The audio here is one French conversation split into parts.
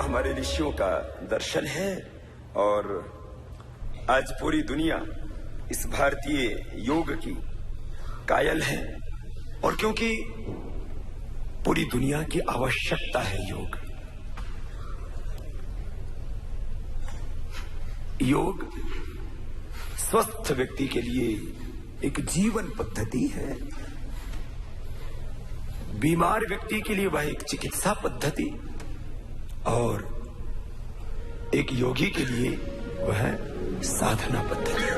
हमारे ऋषियों का दर्शन है और आज पूरी दुनिया इस भारतीय योग की कायल है और क्योंकि पूरी दुनिया की आवश्यकता है योग। योग स्वस्थ व्यक्ति के लिए एक जीवन पद्धति है, बीमार व्यक्ति के लिए वह एक चिकित्सा पद्धति और एक योगी के लिए वह साधना पद्धति।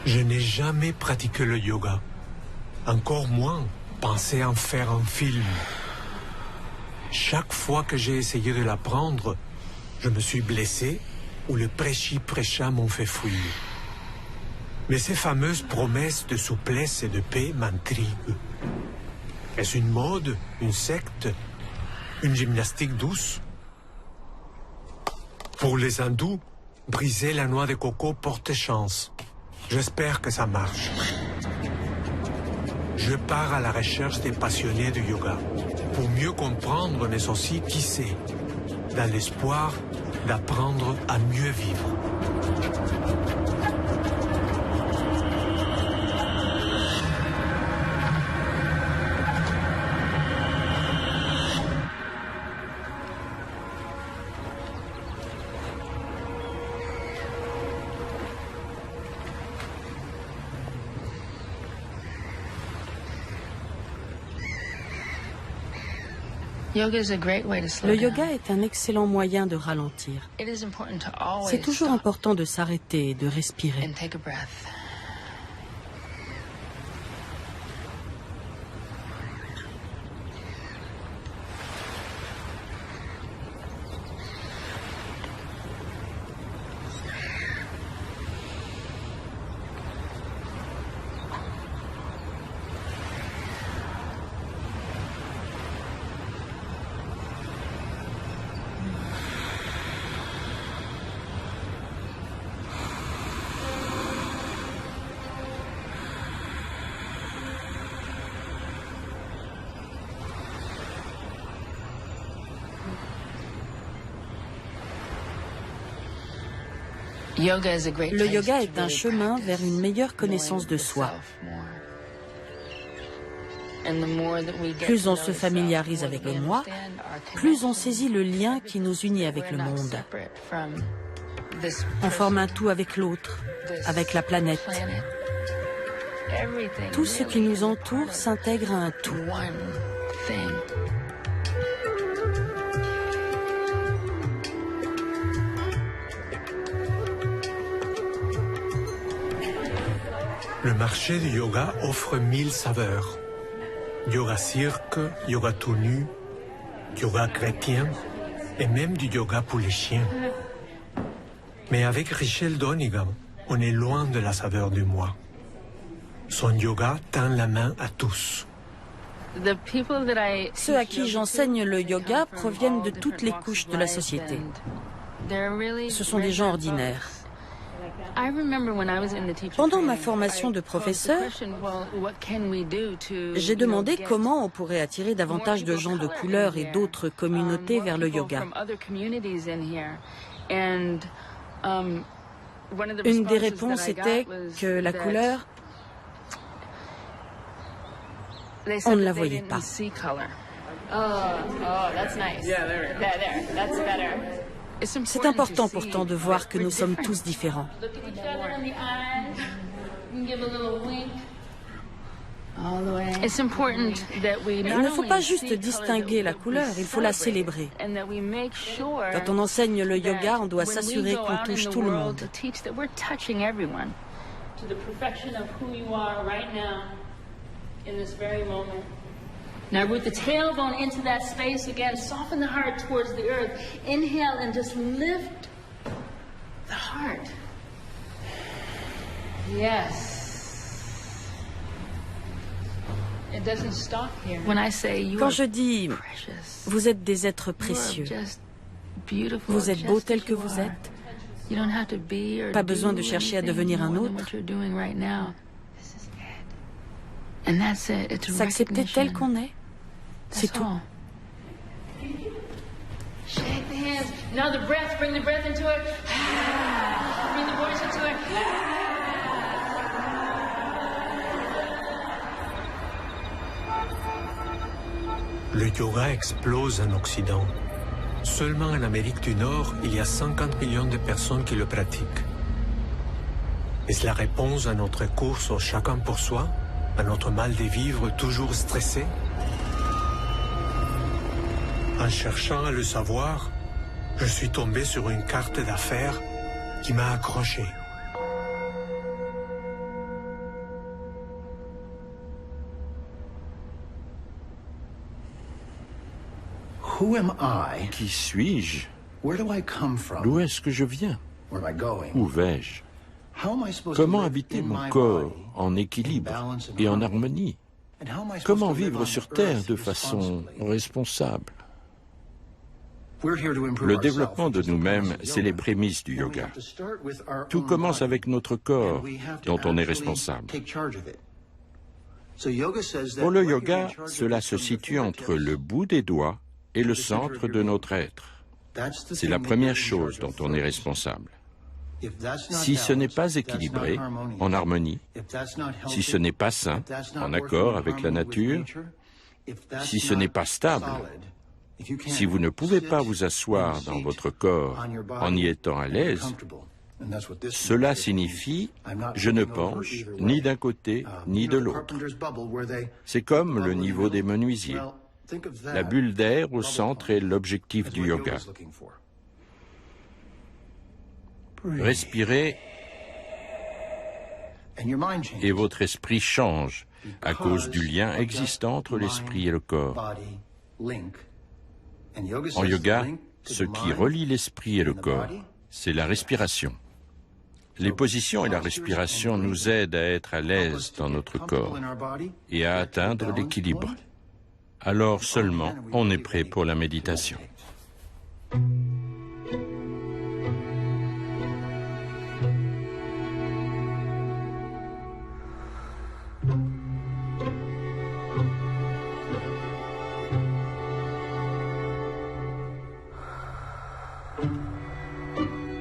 Je n'ai jamais pratiqué le yoga, encore moins pensé en faire un film. Chaque fois que j'ai essayé de l'apprendre, je me suis blessé ou les prêchis-prêchats m'ont fait fuir. Mais ces fameuses promesses de souplesse et de paix m'intriguent. Est-ce une mode, une secte, une gymnastique douce? Pour les hindous, briser la noix de coco porte chance. J'espère que ça marche. Je pars à la recherche des passionnés de yoga pour mieux comprendre, mais aussi qui c'est, dans l'espoir d'apprendre à mieux vivre. Le yoga est un excellent moyen de ralentir. C'est toujours important de s'arrêter et de respirer. Le yoga est un chemin vers une meilleure connaissance de soi. Plus on se familiarise avec le moi, plus on saisit le lien qui nous unit avec le monde. On forme un tout avec l'autre, avec la planète. Tout ce qui nous entoure s'intègre à un tout. Le marché du yoga offre 1000 saveurs. Yoga cirque, yoga tout nu, yoga chrétien et même du yoga pour les chiens. Mais avec Richelle Donegan, on est loin de la saveur du moi. Son yoga tend la main à tous. Ceux à qui j'enseigne le yoga proviennent de toutes les couches de la société. Ce sont des gens ordinaires. Pendant ma formation de professeur, j'ai demandé comment on pourrait attirer davantage de gens de couleur et d'autres communautés vers le yoga. Une des réponses était que la couleur, on ne la voyait pas. C'est important pourtant de voir que nous sommes tous différents. Il ne faut pas juste distinguer la couleur, il faut la célébrer. Quand on enseigne le yoga, on doit s'assurer qu'on touche tout le monde. Now root the tailbone into that space again. Soften the heart towards the earth. Inhale and just lift the heart. Yes. It doesn't stop here. When I say you Quand je dis « vous êtes des êtres précieux », vous êtes beaux tels que vous êtes, pas besoin de chercher à devenir un autre. S'accepter tel qu'on est, c'est tout. Shake the hands. Now the breath, bring the breath into it. Bring the voice into it. Le yoga explose en Occident. Seulement en Amérique du Nord, il y a 50 millions de personnes qui le pratiquent. Est-ce la réponse à notre course au chacun pour soi? À notre mal de vivre toujours stressé? En cherchant à le savoir, je suis tombé sur une carte d'affaires qui m'a accroché. Qui suis-je? D'où est-ce que je viens? Où vais-je? Comment habiter mon corps en équilibre et en harmonie? Comment vivre sur Terre de façon responsable? Le développement de nous-mêmes, c'est les prémices du yoga. Tout commence avec notre corps, dont on est responsable. Pour le yoga, cela se situe entre le bout des doigts et le centre de notre être. C'est la première chose dont on est responsable. Si ce n'est pas équilibré, en harmonie, si ce n'est pas sain, en accord avec la nature, si ce n'est pas stable, si vous ne pouvez pas vous asseoir dans votre corps en y étant à l'aise, cela signifie « je ne penche ni d'un côté ni de l'autre ». C'est comme le niveau des menuisiers. La bulle d'air au centre est l'objectif du yoga. Respirez et votre esprit change à cause du lien existant entre l'esprit et le corps. En yoga, ce qui relie l'esprit et le corps, c'est la respiration. Les positions et la respiration nous aident à être à l'aise dans notre corps et à atteindre l'équilibre. Alors seulement on est prêt pour la méditation.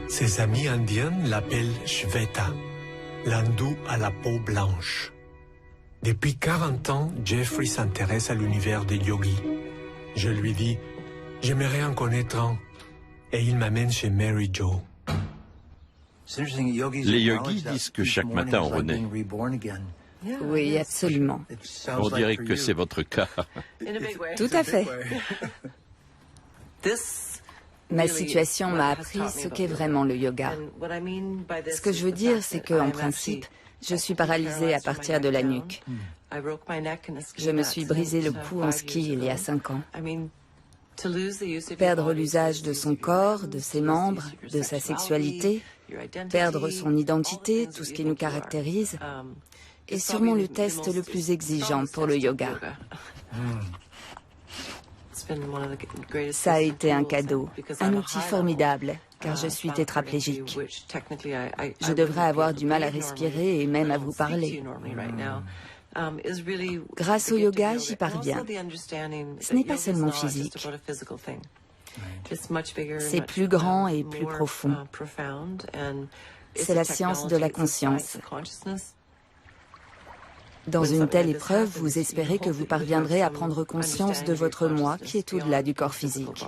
Ses amis indiens l'appellent Shveta, l'hindou à la peau blanche. Depuis 40 ans, Jeffrey s'intéresse à l'univers des yogis. Je lui dis, j'aimerais en connaître un, et il m'amène chez Mary Jo. Les yogis disent que chaque matin on renaît. Oui, absolument. On dirait que c'est votre cas. Tout à fait. Ma situation m'a appris ce qu'est vraiment le yoga. Ce que je veux dire, c'est qu'en principe, je suis paralysée à partir de la nuque. Je me suis brisé le cou en ski il y a 5 ans. Perdre l'usage de son corps, de ses membres, de sa sexualité, Perdre son identité, tout ce qui nous caractérise, est sûrement le test le plus exigeant pour le yoga. Ça a été un cadeau, un outil formidable, car je suis tétraplégique. Je devrais avoir du mal à respirer et même à vous parler. Grâce au yoga, j'y parviens. Ce n'est pas seulement physique. C'est plus grand et plus profond. C'est la science de la conscience. Dans une telle épreuve, vous espérez que vous parviendrez à prendre conscience de votre moi qui est au-delà du corps physique.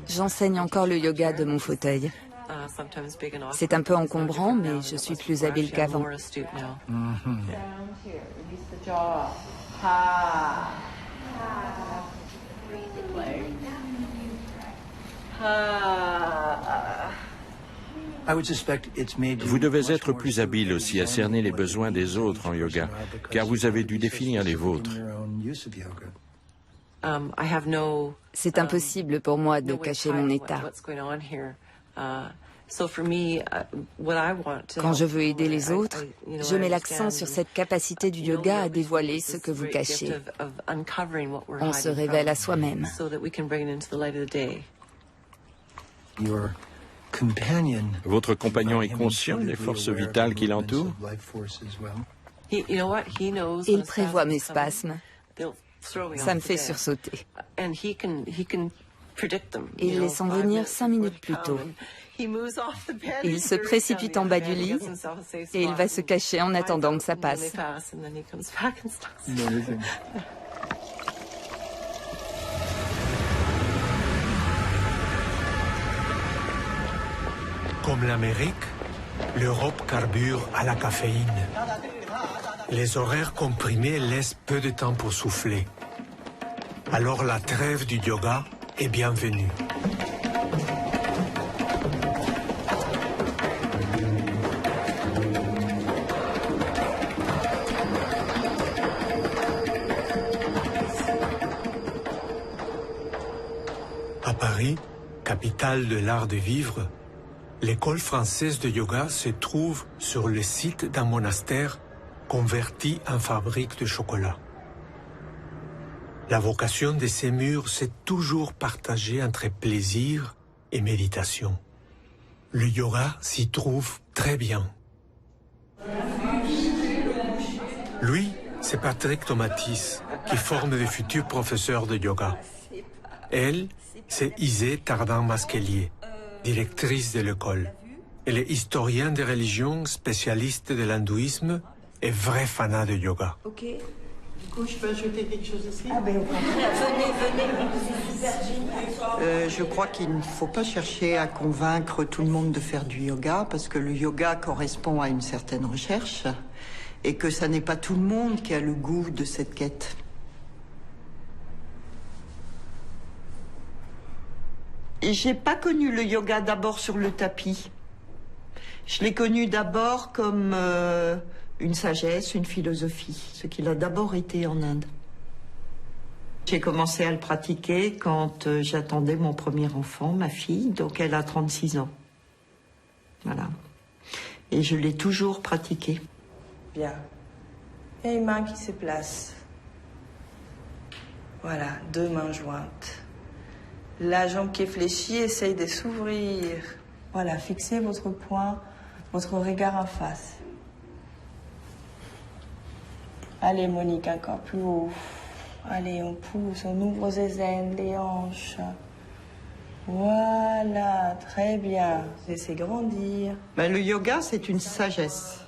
J'enseigne encore le yoga de mon fauteuil. C'est un peu encombrant, mais je suis plus habile qu'avant. Vous devez être plus habile aussi à cerner les besoins des autres en yoga, car vous avez dû définir les vôtres. C'est impossible pour moi de cacher mon état. Quand je veux aider les autres, je mets l'accent sur cette capacité du yoga à dévoiler ce que vous cachez. On se révèle à soi-même. Votre compagnon est conscient des forces vitales qui l'entourent? Il prévoit mes spasmes. Ça me fait sursauter. Il les sent venir 5 minutes plus tôt. Il se précipite en bas du lit et il va se cacher en attendant que ça passe. Comme l'Amérique, l'Europe carbure à la caféine. Les horaires comprimés laissent peu de temps pour souffler. Alors la trêve du yoga est bienvenue. À Paris, capitale de l'art de vivre, l'école française de yoga se trouve sur le site d'un monastère converti en fabrique de chocolat. La vocation de ces murs, c'est toujours partager entre plaisir et méditation. Le yoga s'y trouve très bien. Lui, c'est Patrick Tomatis, qui forme de futurs professeurs de yoga. Elle, c'est Isée Tardin-Masquelier, directrice de l'école. Elle est historienne des religions, spécialiste de l'hindouisme et vrai fanat de yoga. Ok. Du coup, je peux ajouter quelque chose aussi? Ah ben, venez, c'est super génial. Je crois qu'il ne faut pas chercher à convaincre tout le monde de faire du yoga, parce que le yoga correspond à une certaine recherche, et que ça n'est pas tout le monde qui a le goût de cette quête. J'ai pas connu le yoga d'abord sur le tapis. Je l'ai connu d'abord comme une sagesse, une philosophie, ce qu'il a d'abord été en Inde. J'ai commencé à le pratiquer quand j'attendais mon premier enfant, ma fille, donc elle a 36 ans. Voilà. Et je l'ai toujours pratiqué. Bien. Il y a une main qui se place. Voilà, 2 mains jointes. La jambe qui est fléchie, essaye de s'ouvrir. Voilà, fixez votre poing, votre regard en face. Allez, Monique, encore plus haut. Allez, on pousse, on ouvre les aines, les hanches. Voilà, très bien. Laissez grandir. Ben, le yoga, c'est une sagesse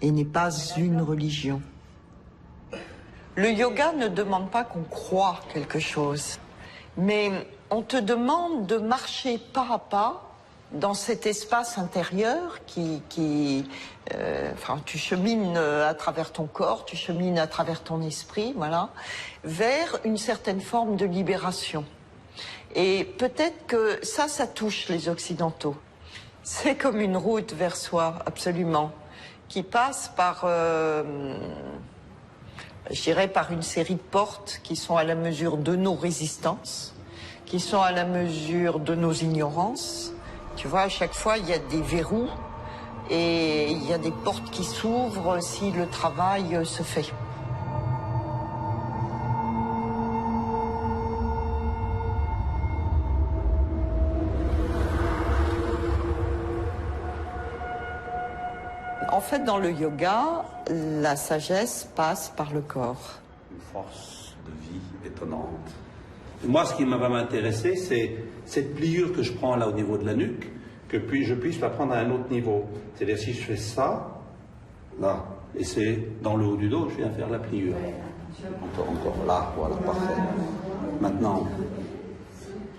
et n'est pas une religion. Le yoga ne demande pas qu'on croie quelque chose, mais On te demande de marcher pas à pas dans cet espace intérieur enfin, tu chemines à travers ton corps, tu chemines à travers ton esprit, voilà, vers une certaine forme de libération. Et peut-être que ça touche les Occidentaux. C'est comme une route vers soi, absolument, qui passe par, je dirais, par une série de portes qui sont à la mesure de nos résistances, qui sont à la mesure de nos ignorances. Tu vois, à chaque fois, il y a des verrous et il y a des portes qui s'ouvrent si le travail se fait. En fait, dans le yoga, la sagesse passe par le corps. Une force de vie étonnante. Et moi, ce qui va m'intéresser, c'est cette pliure que je prends là au niveau de la nuque, que je puisse la prendre à un autre niveau. C'est-à-dire si je fais ça, là, et c'est dans le haut du dos, je viens faire la pliure. Encore là, voilà, parfait. Maintenant.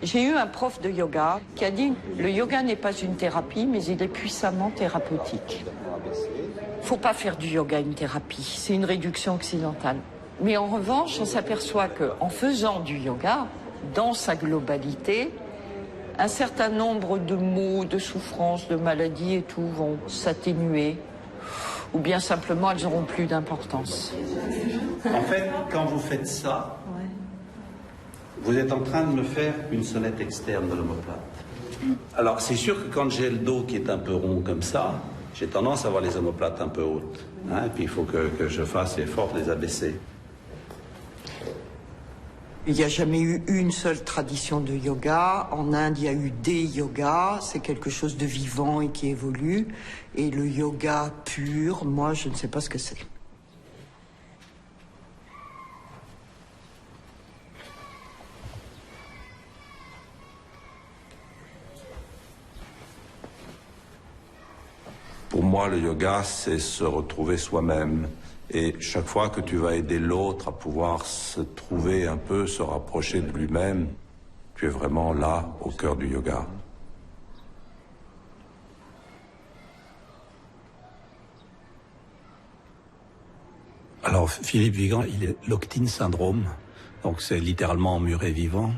J'ai eu un prof de yoga qui a dit « Le yoga n'est pas une thérapie, mais il est puissamment thérapeutique. » Il ne faut pas faire du yoga une thérapie, c'est une réduction occidentale. Mais en revanche, on s'aperçoit qu'en faisant du yoga, dans sa globalité, un certain nombre de maux, de souffrances, de maladies et tout vont s'atténuer, ou bien simplement elles n'auront plus d'importance. En fait, quand vous faites ça, vous êtes en train de me faire une sonnette externe de l'omoplate. Alors, c'est sûr que quand j'ai le dos qui est un peu rond comme ça, j'ai tendance à avoir les omoplates un peu hautes. Hein, et puis, il faut que je fasse l'effort de les abaisser. Il n'y a jamais eu une seule tradition de yoga. En Inde, il y a eu des yogas. C'est quelque chose de vivant et qui évolue. Et le yoga pur, moi, je ne sais pas ce que c'est. Pour moi, le yoga, c'est se retrouver soi-même. Et chaque fois que tu vas aider l'autre à pouvoir se trouver un peu, se rapprocher de lui-même, tu es vraiment là, au cœur du yoga. Alors, Philippe Vigan, il a l'Octine syndrome, donc c'est littéralement emmuré vivant.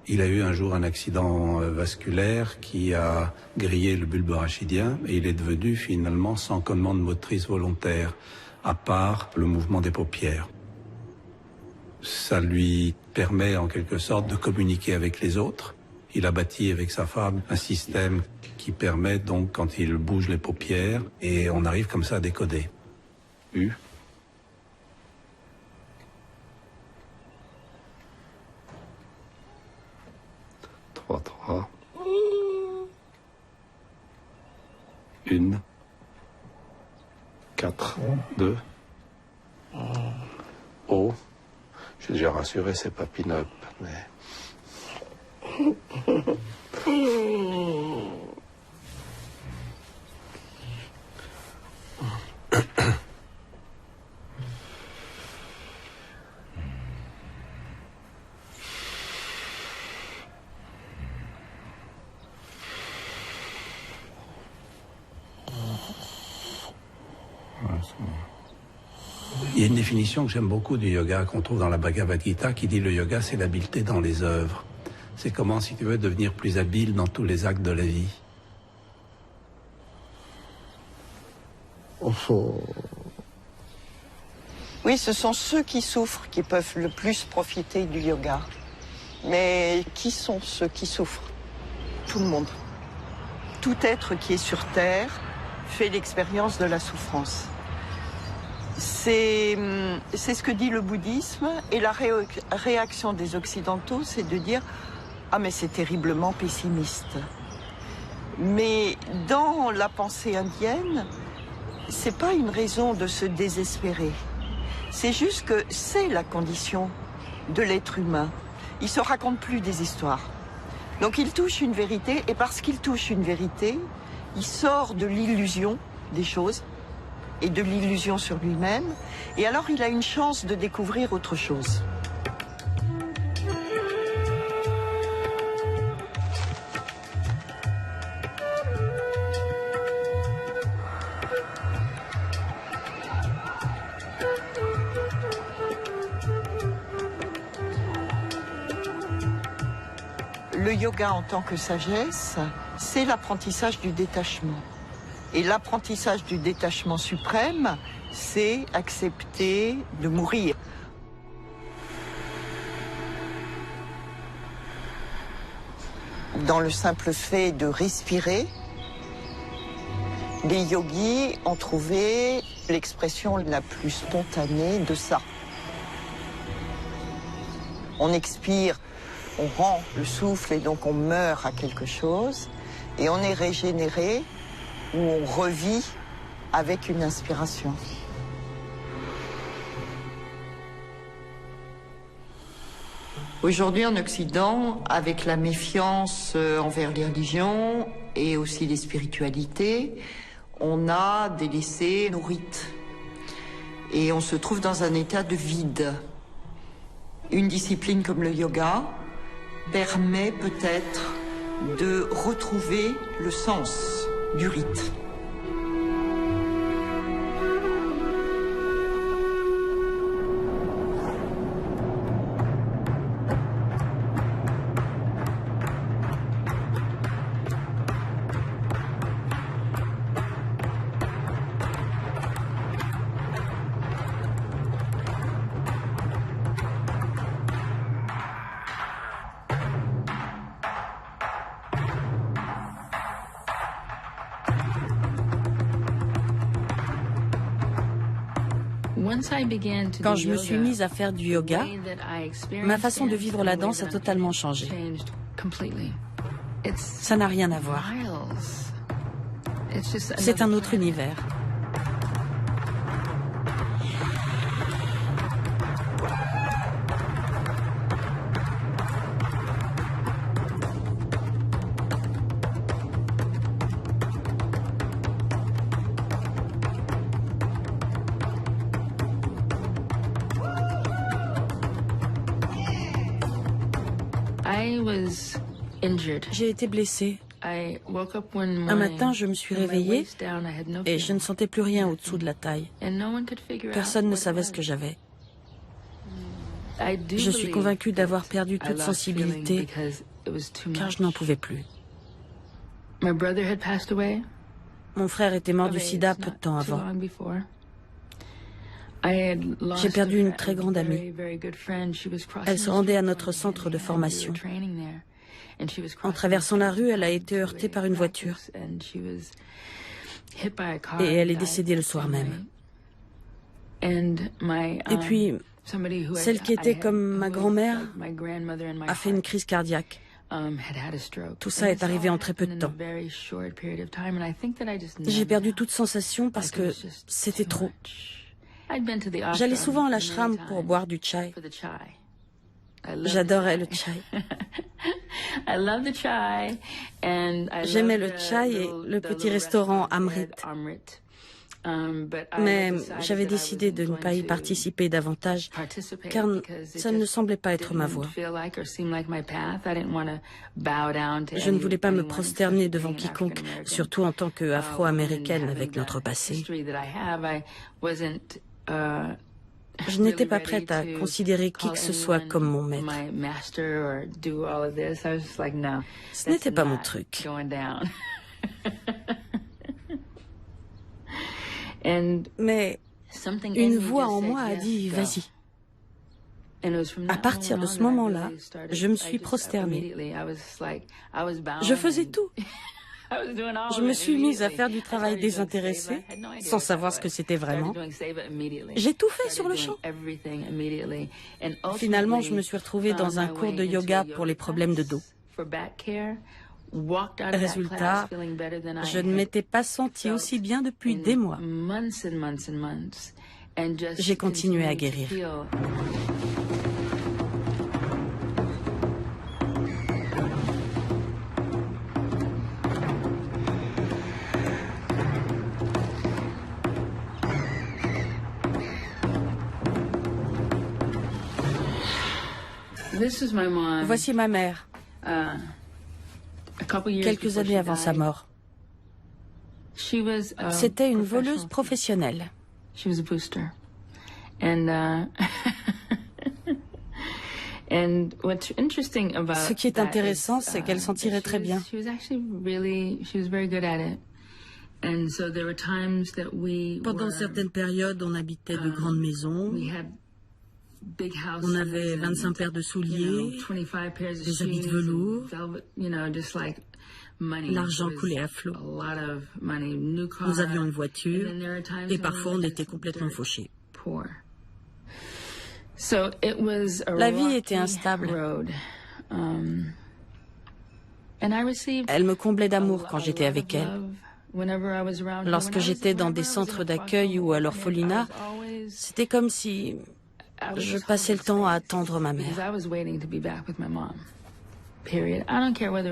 Il a eu un jour un accident vasculaire qui a grillé le bulbe rachidien et il est devenu finalement sans commande motrice volontaire, à part le mouvement des paupières. Ça lui permet en quelque sorte de communiquer avec les autres. Il a bâti avec sa femme un système qui permet donc quand il bouge les paupières et on arrive comme ça à décoder. U. Trois. Une. 4, 2. Oh. Je suis déjà rassuré, c'est pas pin-up, mais... Il y a une définition que j'aime beaucoup du yoga qu'on trouve dans la Bhagavad Gita qui dit le yoga c'est l'habileté dans les œuvres. C'est comment, si tu veux, devenir plus habile dans tous les actes de la vie. Oui, ce sont ceux qui souffrent qui peuvent le plus profiter du yoga. Mais qui sont ceux qui souffrent? Tout le monde. Tout être qui est sur Terre fait l'expérience de la souffrance. C'est ce que dit le bouddhisme, et la réaction des Occidentaux, c'est de dire « Ah, mais c'est terriblement pessimiste ». Mais dans la pensée indienne, c'est pas une raison de se désespérer. C'est juste que c'est la condition de l'être humain. Il se raconte plus des histoires. Donc il touche une vérité, et parce qu'il touche une vérité, il sort de l'illusion des choses et de l'illusion sur lui-même, et alors il a une chance de découvrir autre chose. le yoga en tant que sagesse, c'est l'apprentissage du détachement. Et l'apprentissage du détachement suprême, c'est accepter de mourir. Dans le simple fait de respirer, les yogis ont trouvé l'expression la plus spontanée de ça. On expire, on rend le souffle et donc on meurt à quelque chose. Et on est régénéré ou on revit avec une inspiration. Aujourd'hui en Occident, avec la méfiance envers les religions et aussi les spiritualités, on a délaissé nos rites. Et on se trouve dans un état de vide. Une discipline comme le yoga permet peut-être de retrouver le sens du rite. Quand je me suis mise à faire du yoga, ma façon de vivre la danse a totalement changé. Ça n'a rien à voir. C'est un autre univers. J'ai été blessée. Un matin, je me suis réveillée et je ne sentais plus rien au-dessous de la taille. Personne ne savait ce que j'avais. Je suis convaincue d'avoir perdu toute sensibilité car je n'en pouvais plus. Mon frère était mort du sida peu de temps avant. J'ai perdu une très grande amie. Elle se rendait à notre centre de formation. En traversant la rue, elle a été heurtée par une voiture. Et elle est décédée le soir même. Et puis, celle qui était comme ma grand-mère a fait une crise cardiaque. Tout ça est arrivé en très peu de temps. J'ai perdu toute sensation parce que c'était trop. J'allais souvent à l'ashram pour boire du chai. J'adorais le chai. J'aimais le chai et le petit restaurant Amrit. Mais j'avais décidé de ne pas y participer davantage, car ça ne semblait pas être ma voie. Je ne voulais pas me prosterner devant quiconque, surtout en tant qu'Afro-américaine avec notre passé. Je n'étais pas prête à considérer qui que ce soit comme mon maître. Ce n'était pas mon truc. Mais une voix en moi a dit « vas-y ». À partir de ce moment-là, je me suis prosternée. Je faisais tout. Je me suis mise à faire du travail désintéressé, sans savoir ce que c'était vraiment. J'ai tout fait sur le champ. Finalement, je me suis retrouvée dans un cours de yoga pour les problèmes de dos. Résultat, je ne m'étais pas sentie aussi bien depuis des mois. J'ai continué à guérir. Voici ma mère, quelques années avant sa mort. C'était une voleuse professionnelle. Ce qui est intéressant, c'est qu'elle s'en tirait très bien. Pendant certaines périodes, on habitait de grandes maisons. On avait 25 paires de souliers, des habits de velours. L'argent coulait à flot. Nous avions une voiture et parfois on était complètement fauchés. La vie était instable. Elle me comblait d'amour quand j'étais avec elle. Lorsque j'étais dans des centres d'accueil ou à l'orphelinat, c'était comme si je passais le temps à attendre ma mère.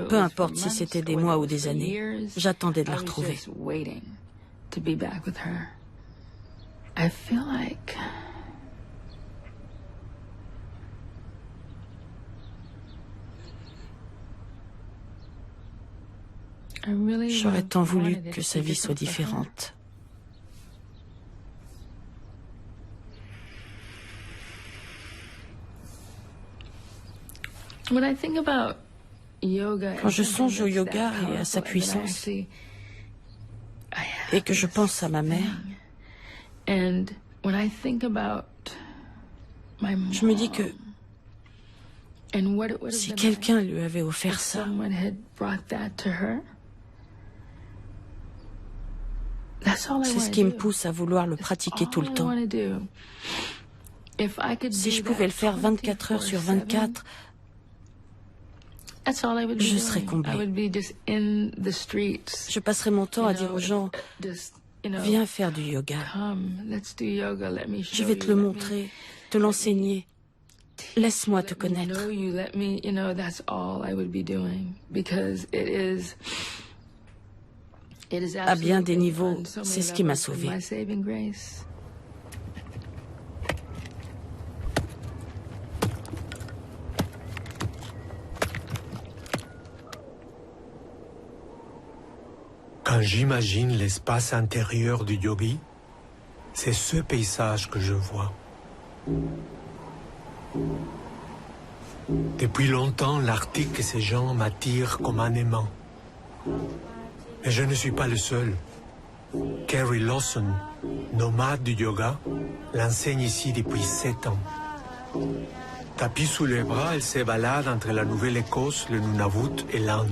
Peu importe si c'était des mois ou des années, j'attendais de la retrouver. J'aurais tant voulu que sa vie soit différente. Quand je songe au yoga et à sa puissance, et que je pense à ma mère, je me dis que si quelqu'un lui avait offert ça, c'est ce qui me pousse à vouloir le pratiquer tout le temps. Si je pouvais le faire 24 heures sur 24, je serais comblée. Je passerais mon temps à dire aux gens, viens faire du yoga. Je vais te le montrer, te l'enseigner. Laisse-moi te connaître. À bien des niveaux, c'est ce qui m'a sauvée. Quand j'imagine l'espace intérieur du yogi, c'est ce paysage que je vois. Depuis longtemps, l'Arctique et ses gens m'attirent comme un aimant. Mais je ne suis pas le seul. Carrie Lawson, nomade du yoga, l'enseigne ici depuis 7 ans. Tapis sous les bras, elle se balade entre la Nouvelle-Écosse, le Nunavut et l'Inde.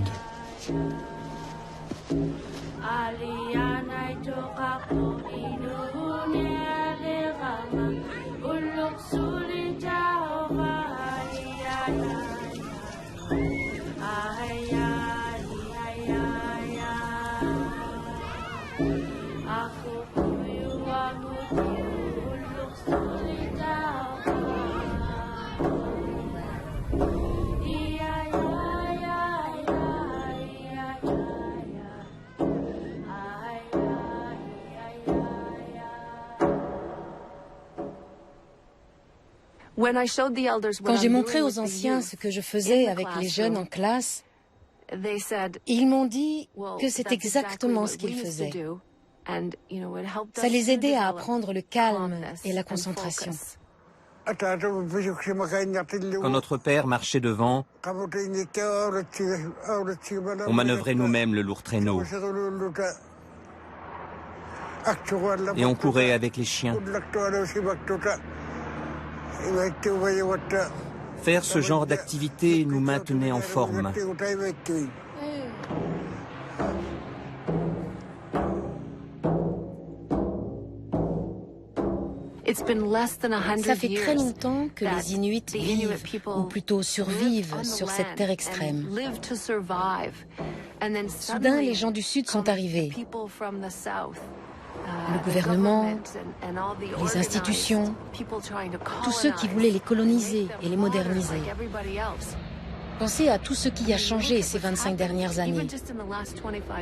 Quand j'ai montré aux anciens ce que je faisais avec les jeunes en classe, ils m'ont dit que c'est exactement ce qu'ils faisaient. Ça les aidait à apprendre le calme et la concentration. Quand notre père marchait devant, on manœuvrait nous-mêmes le lourd traîneau. Et on courait avec les chiens. Faire ce genre d'activité nous maintenait en forme. Ça fait très longtemps que les Inuits vivent, ou plutôt survivent, sur cette terre extrême. Soudain, les gens du Sud sont arrivés. Le gouvernement, les institutions, tous ceux qui voulaient les coloniser et les moderniser. Pensez à tout ce qui a changé ces 25 dernières années.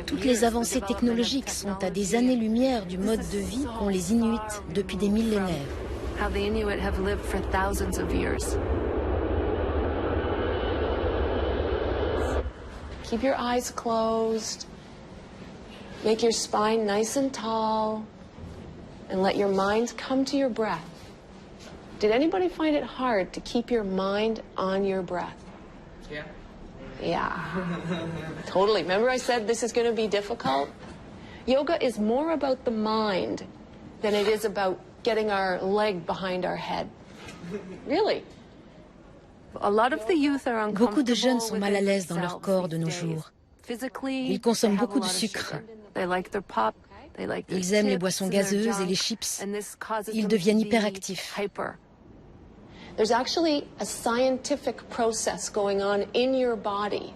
Toutes les avancées technologiques sont à des années-lumière du mode de vie qu'ont les Inuits depuis des millénaires. Keep your eyes closed. Make your spine nice and tall. And let your mind come to your breath. Did anybody find it hard to keep your mind on your breath? Yeah. Yeah. Totally. Remember I said this is going to be difficult? Yoga is more about the mind than it is about getting our leg behind our head. Really. Beaucoup de jeunes sont mal à l'aise dans leur corps de nos jours. Ils consomment beaucoup de sucre. Ils aiment les boissons gazeuses et les chips. Ils deviennent hyperactifs. There's actually a scientific process going on in your body.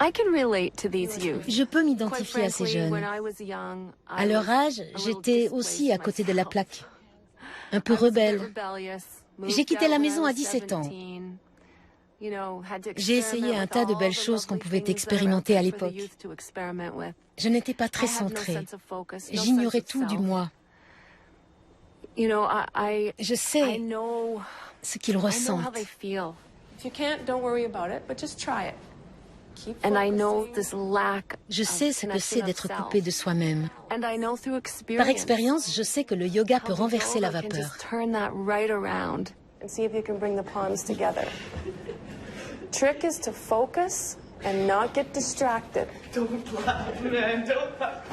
Je peux m'identifier à ces jeunes. À leur âge, j'étais aussi à côté de la plaque. Un peu rebelle. J'ai quitté la maison à 17 ans. J'ai essayé un tas de belles choses qu'on pouvait expérimenter à l'époque. Je n'étais pas très centrée. J'ignorais tout du moi. Je sais ce qu'ils ressentent. Je sais ce que c'est d'être coupé de soi-même. Par expérience, je sais que le yoga peut renverser la vapeur. Trick is to focus and not get distracted. Don't laugh, man, don't laugh.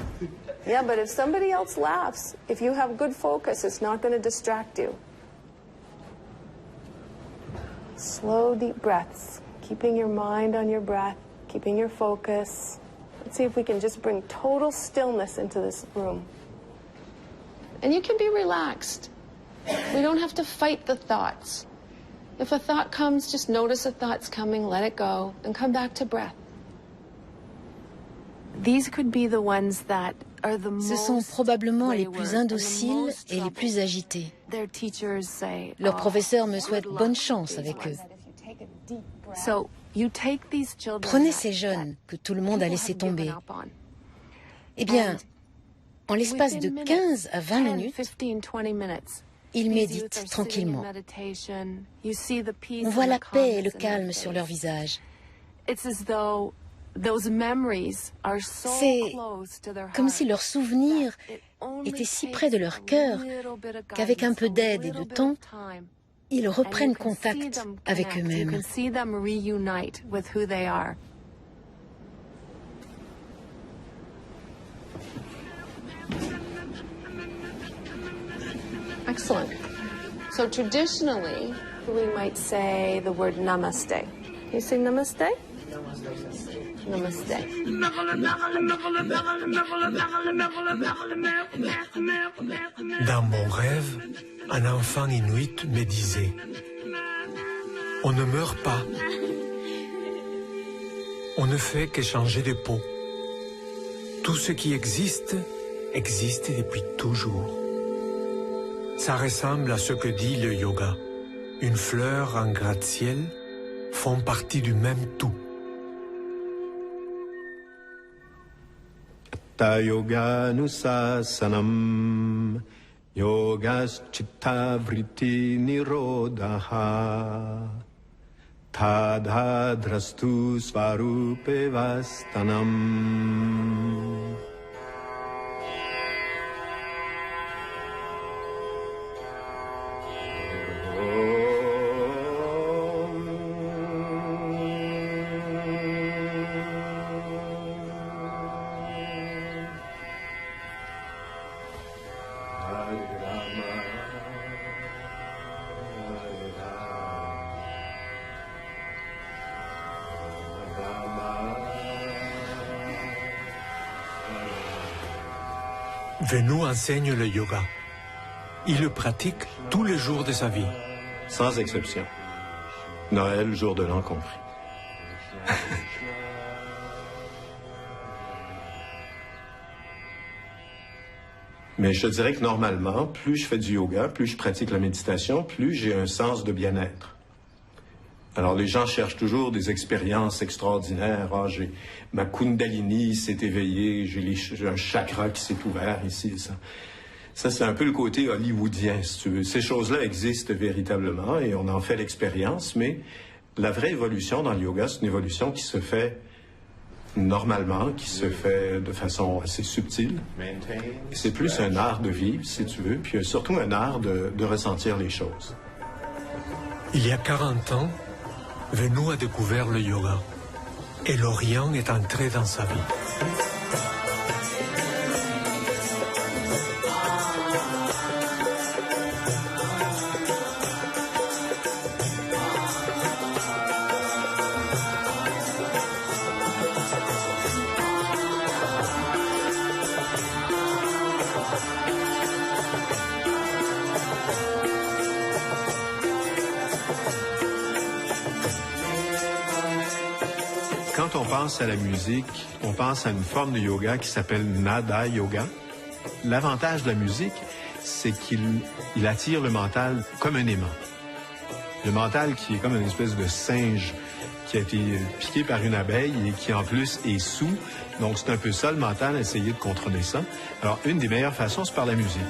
Yeah, but if somebody else laughs, if you have good focus, it's not going to distract you. Slow, deep breaths, keeping your mind on your breath, keeping your focus. Let's see if we can just bring total stillness into this room. And you can be relaxed. We don't have to fight the thoughts. If a thought comes, just notice the thought's coming, let it go, and come back to breath. Ce sont probablement les plus indociles et les plus agités. Leurs professeurs me souhaitent bonne chance avec eux. Prenez ces jeunes que tout le monde a laissé tomber. Eh bien, en l'espace de 15 à 20 minutes, ils méditent tranquillement. On voit la paix et le calme sur leur visage. C'est comme si leurs souvenirs étaient si près de leur cœur qu'avec un peu d'aide et de temps, ils reprennent contact avec eux-mêmes. Excellent. So traditionally, we might say the word namaste. Can you say namaste? Namaste. Dans mon rêve, un enfant inuit me disait « On ne meurt pas. On ne fait qu'échanger de peau. Tout ce qui existe, existe depuis toujours. » Ça ressemble à ce que dit le yoga. Une fleur, un gratte-ciel font partie du même tout. Ta yoga nusasanam yogas chitta vritti nirodha tadha drastu svarupe vastanam. Venu enseigne le yoga. Il le pratique tous les jours de sa vie. Sans exception. Noël, jour de l'an compris. Mais je te dirais que normalement, plus je fais du yoga, plus je pratique la méditation, plus j'ai un sens de bien-être. Alors les gens cherchent toujours des expériences extraordinaires. Ah, ma kundalini s'est éveillée, j'ai un chakra qui s'est ouvert ici. Ça c'est un peu le côté hollywoodien, si tu veux. Ces choses-là existent véritablement et on en fait l'expérience, mais la vraie évolution dans le yoga, c'est une évolution qui se fait normalement, qui se fait de façon assez subtile. C'est plus un art de vivre, si tu veux, puis surtout un art de ressentir les choses. Il y a 40 ans, Venu a découvert le yoga. Et l'Orient est entré dans sa vie. Quand on pense à la musique, on pense à une forme de yoga qui s'appelle Nada Yoga. L'avantage de la musique, c'est qu'il attire le mental comme un aimant. Le mental qui est comme une espèce de singe qui a été piqué par une abeille et qui en plus est saoul. Donc c'est un peu ça le mental, essayer de contrôler ça. Alors une des meilleures façons, c'est par la musique.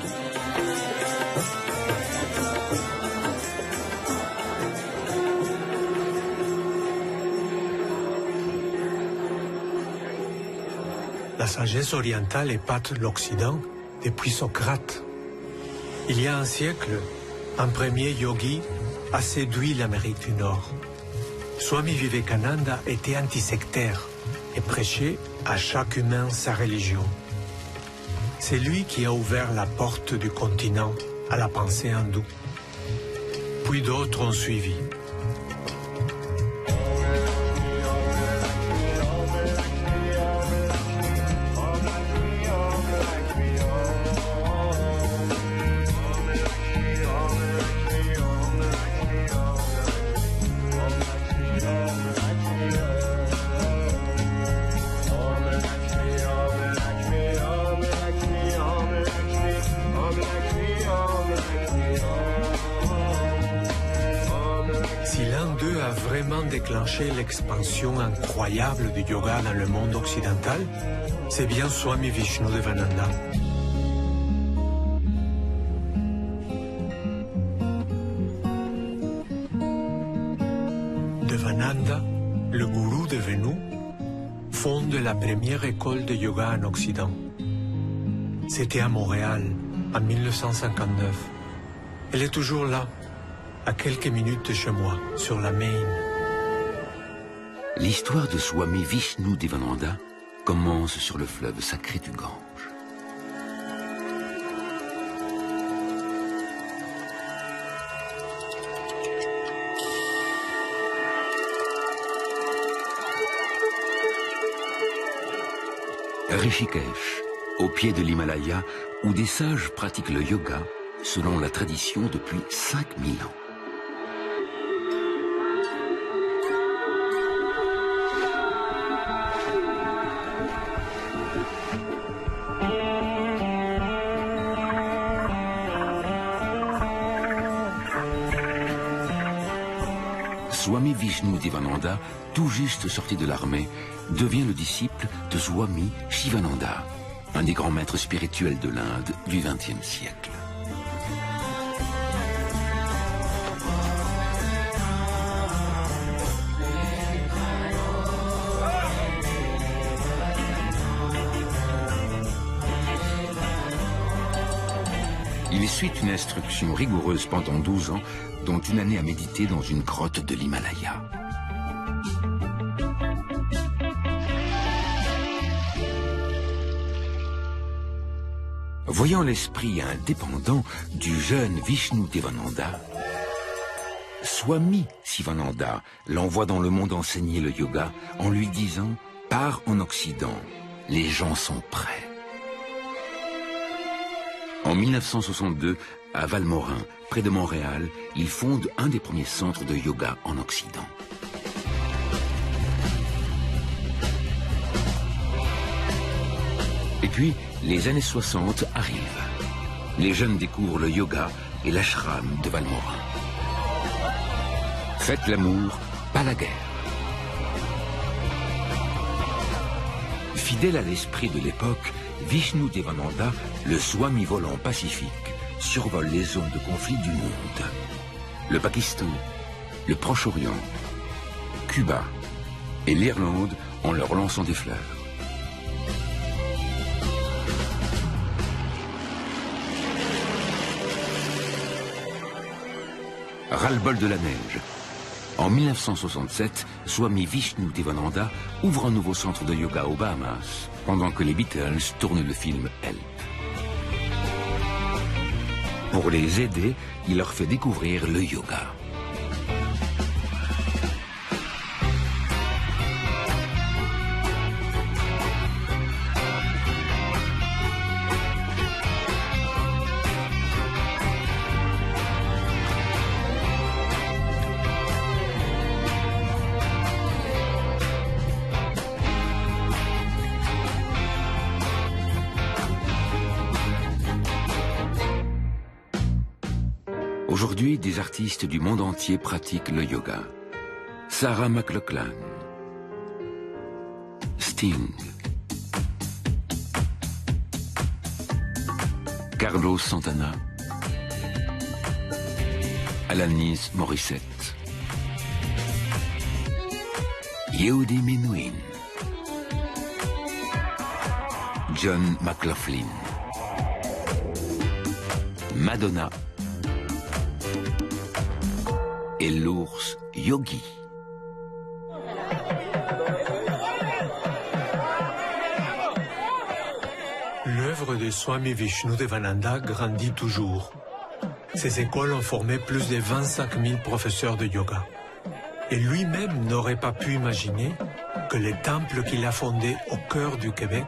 La sagesse orientale épate l'Occident depuis Socrate. Il y a un siècle, un premier yogi a séduit l'Amérique du Nord. Swami Vivekananda était antisectaire et prêchait à chaque humain sa religion. C'est lui qui a ouvert la porte du continent à la pensée hindoue. Puis d'autres ont suivi. Déclencher l'expansion incroyable du yoga dans le monde occidental, c'est bien Swami Vishnudevananda. Devananda, le gourou de Venu, fonde la première école de yoga en Occident. C'était à Montréal, en 1959. Elle est toujours là, à quelques minutes de chez moi, sur la Main. L'histoire de Swami Vishnudevananda commence sur le fleuve sacré du Gange. Rishikesh, au pied de l'Himalaya, où des sages pratiquent le yoga, selon la tradition depuis 5000 ans. Swami Vishnudevananda, tout juste sorti de l'armée, devient le disciple de Swami Shivananda, un des grands maîtres spirituels de l'Inde du XXe siècle. Il suit une instruction rigoureuse pendant 12 ans, dont une année à méditer dans une grotte de l'Himalaya. Voyant l'esprit indépendant du jeune Vishnudevananda, Swami Shivananda l'envoie dans le monde enseigner le yoga en lui disant « Pars en Occident, les gens sont prêts ». En 1962, à Valmorin, près de Montréal, il fonde un des premiers centres de yoga en Occident. Et puis, les années 60 arrivent. Les jeunes découvrent le yoga et l'ashram de Valmorin. Faites l'amour, pas la guerre. Fidèle à l'esprit de l'époque, Vishnudevananda, le Swami volant pacifique, survole les zones de conflit du monde. Le Pakistan, le Proche-Orient, Cuba et l'Irlande en leur lançant des fleurs. Ras-le-bol de la neige. En 1967, Swami Vishnu-Devananda ouvre un nouveau centre de yoga aux Bahamas, pendant que les Beatles tournent le film Help. Pour les aider, il leur fait découvrir le yoga. Aujourd'hui, des artistes du monde entier pratiquent le yoga. Sarah McLachlan, Sting, Carlos Santana, Alanis Morissette, Yehudi Menuhin, John McLaughlin, Madonna et l'ours Yogi. L'œuvre de Swami Vishnu-Devananda grandit toujours. Ses écoles ont formé plus de 25 000 professeurs de yoga. Et lui-même n'aurait pas pu imaginer que le temple qu'il a fondé au cœur du Québec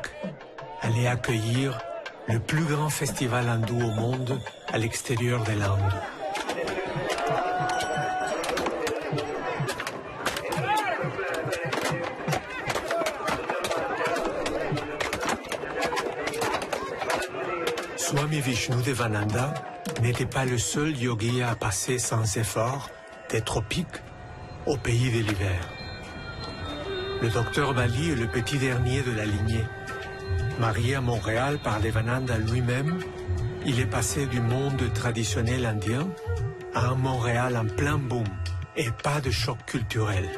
allait accueillir le plus grand festival hindou au monde à l'extérieur de l'Inde. Swami Vishnu-Devananda n'était pas le seul yogi à passer sans effort des tropiques au pays de l'hiver. Le docteur Bali est le petit dernier de la lignée. Marié à Montréal par Devananda lui-même, il est passé du monde traditionnel indien à un Montréal en plein boom et pas de choc culturel.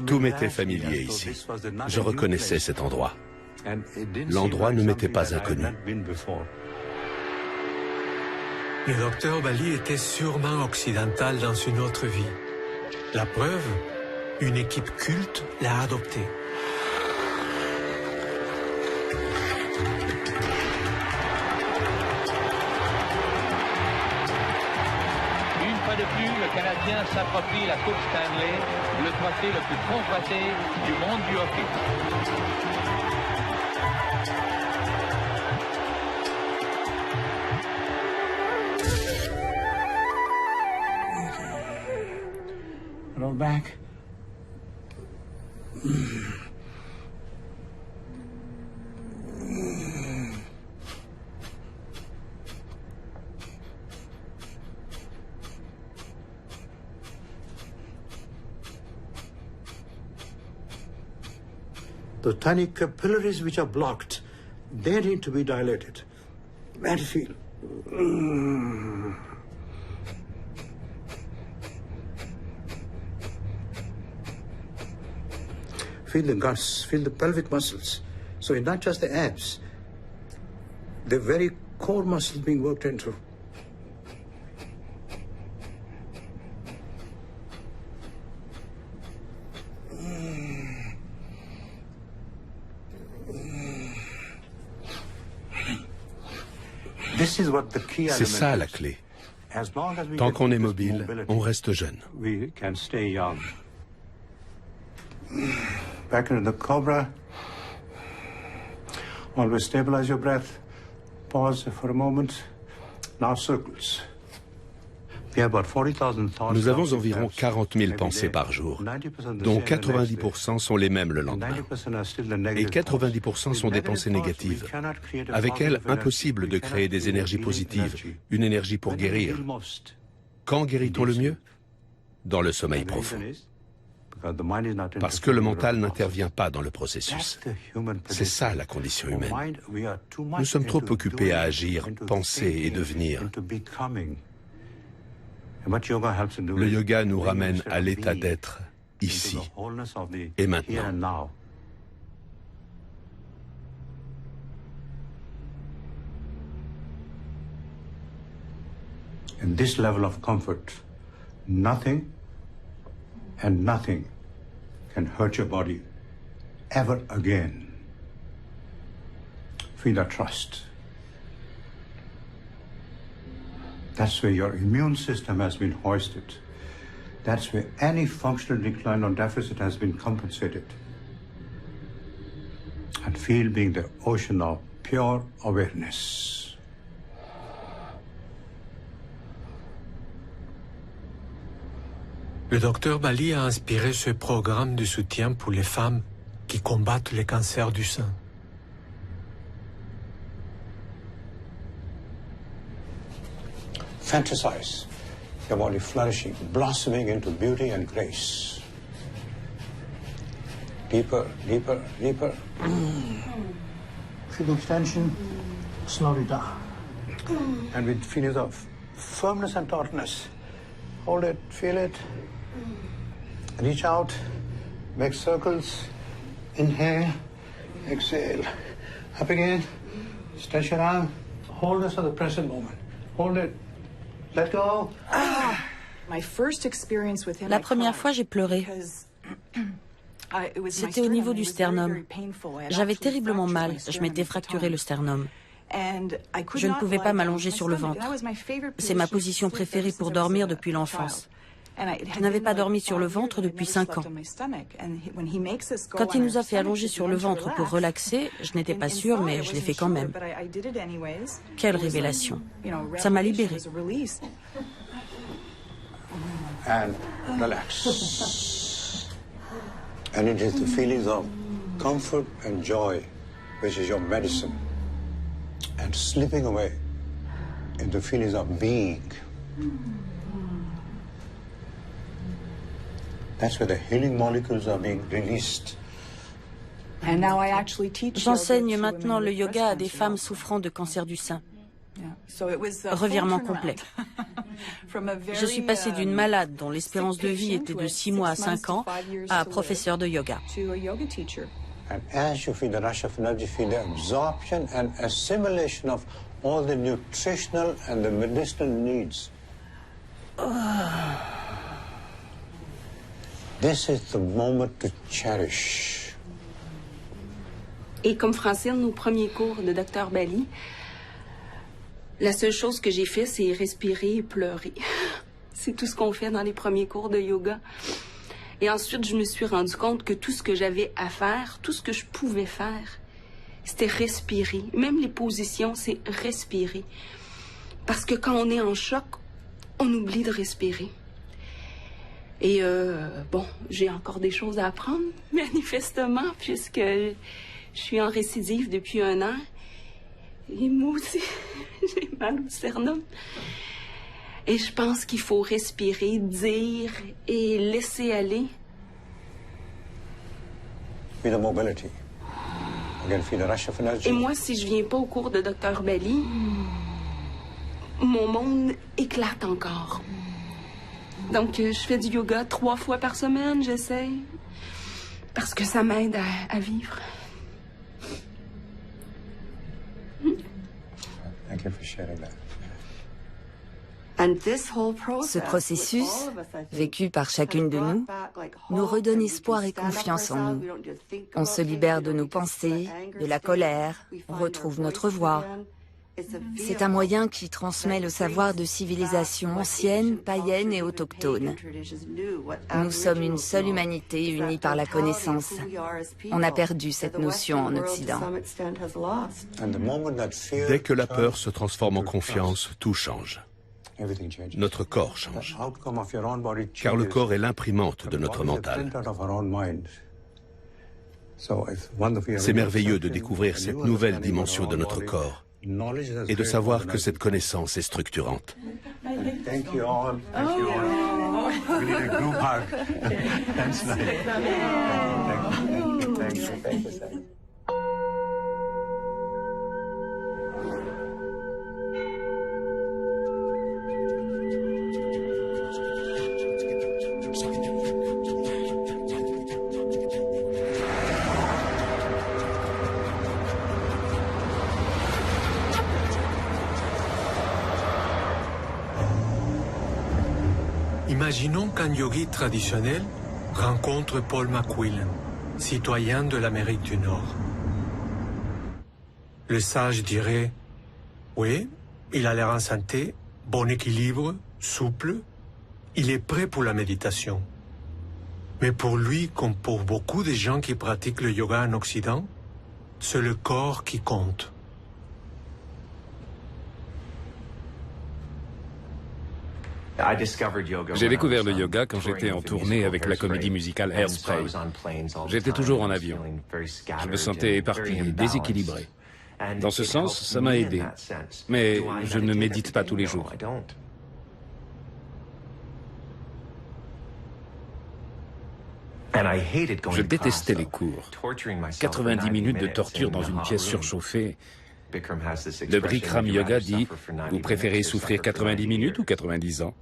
Tout m'était familier ici. Je reconnaissais cet endroit. L'endroit ne m'était pas inconnu. Le docteur Bali était sûrement occidental dans une autre vie. La preuve, une équipe culte l'a adopté. Une fois de plus, le Canadien s'approprie la Coupe Stanley, le trophée le plus convoité du monde du hockey. Roll back. The tiny capillaries which are blocked, they need to be dilated. And feel. Feel the guts, feel the pelvic muscles. So it's not just the abs, the very core muscles being worked into. C'est ça la clé. Tant qu'on est mobile, on reste jeune. Back into the cobra. Always stabilize your breath. Pause for a moment. Now circles. Nous avons environ 40 000 pensées par jour, dont 90% sont les mêmes le lendemain. Et 90% sont des pensées négatives. Avec elles, impossible de créer des énergies positives, une énergie pour guérir. Quand guérit-on le mieux? Dans le sommeil profond. Parce que le mental n'intervient pas dans le processus. C'est ça la condition humaine. Nous sommes trop occupés à agir, penser et devenir. Le yoga nous ramène à l'état d'être ici et maintenant. In this level of comfort, nothing and nothing can hurt your body ever again. Feel that trust. That's where your immune system has been hoisted. That's where any functional decline or deficit has been compensated. And feel being the ocean of pure awareness. Le docteur Bali a inspiré ce programme de soutien pour les femmes qui combattent le cancer du sein. Fantasize your body flourishing, blossoming into beauty and grace. Deeper, deeper, deeper. Feel the extension, slow it down. And with feelings of firmness and tautness, hold it, feel it. Reach out, make circles, inhale, exhale. Up again, stretch your arm, hold this for the present moment. Hold it, let go. La première fois, j'ai pleuré. C'était au niveau du sternum. J'avais terriblement mal, je m'étais fracturé le sternum. Je ne pouvais pas m'allonger sur le ventre. C'est ma position préférée pour dormir depuis l'enfance. Je n'avais pas dormi sur le ventre depuis 5 ans. Quand il nous a fait allonger sur le ventre pour relaxer, je n'étais pas sûre, mais je l'ai fait quand même. Quelle révélation. Ça m'a libérée. And relax. And it is the feelings of comfort and joy which is your medicine. And slipping away into feelings of being. That's where the healing molecules are being released. J'enseigne maintenant le yoga à des femmes souffrant de cancer du sein. Revirement complet. Je suis passée d'une malade dont l'espérance de vie était de 6 mois à 5 ans à professeur de yoga. And as you feel the rush of energy, feel the absorption and assimilation of all the nutritional and the medicinal needs. This is the moment to cherish. Et comme Francine, au premier cours de Dr Bali, la seule chose que j'ai fait, c'est respirer et pleurer. C'est tout ce qu'on fait dans les premiers cours de yoga. Et ensuite, je me suis rendu compte que tout ce que j'avais à faire, tout ce que je pouvais faire, c'était respirer. Même les positions, c'est respirer. Parce que quand on est en choc, on oublie de respirer. Et bon, j'ai encore des choses à apprendre, manifestement, puisque je suis en récidive depuis 1 an. Et moi aussi, j'ai mal au sternum. Et je pense qu'il faut respirer, dire et laisser aller. Feel the mobility. Again, feel the rush of energy. Et moi, si je viens pas au cours de Dr Bali, mon monde éclate encore. Donc, je fais du yoga 3 fois par semaine, j'essaye. Parce que ça m'aide à vivre. Thank you for sharing that. Ce processus, vécu par chacune de nous, nous redonne espoir et confiance en nous. On se libère de nos pensées, de la colère, on retrouve notre voix. C'est un moyen qui transmet le savoir de civilisations anciennes, païennes et autochtones. Nous sommes une seule humanité unie par la connaissance. On a perdu cette notion en Occident. Dès que la peur se transforme en confiance, tout change. Notre corps change. Car le corps est l'imprimante de notre mental. C'est merveilleux de découvrir cette nouvelle dimension de notre corps et de savoir que cette connaissance est structurante. Thank you all. Thank you all. We need a group hug. That's nice. Thank you. Thank you. Imaginons qu'un yogi traditionnel rencontre Paul McQuillan, citoyen de l'Amérique du Nord. Le sage dirait « Oui, il a l'air en santé, bon équilibre, souple, il est prêt pour la méditation. » Mais pour lui, comme pour beaucoup de gens qui pratiquent le yoga en Occident, c'est le corps qui compte. J'ai découvert le yoga quand j'étais en tournée avec la comédie musicale Hairspray. J'étais toujours en avion. Je me sentais éparpillé, déséquilibré. Dans ce sens, ça m'a aidé. Mais je ne médite pas tous les jours. Je détestais les cours. 90 minutes de torture dans une pièce surchauffée. Le Bikram Yoga dit « Vous préférez souffrir 90 minutes ou 90 ans ?»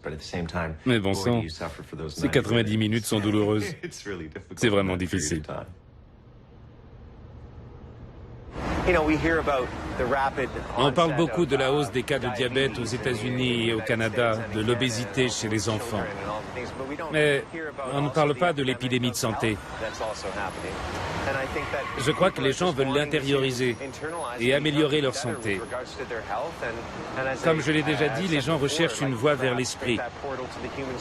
Mais bon sang, ces 90 minutes sont douloureuses. C'est vraiment difficile. On parle beaucoup de la hausse des cas de diabète aux États-Unis et au Canada, de l'obésité chez les enfants. Mais on ne parle pas de l'épidémie de santé. Je crois que les gens veulent l'intérioriser et améliorer leur santé. Comme je l'ai déjà dit, les gens recherchent une voie vers l'esprit,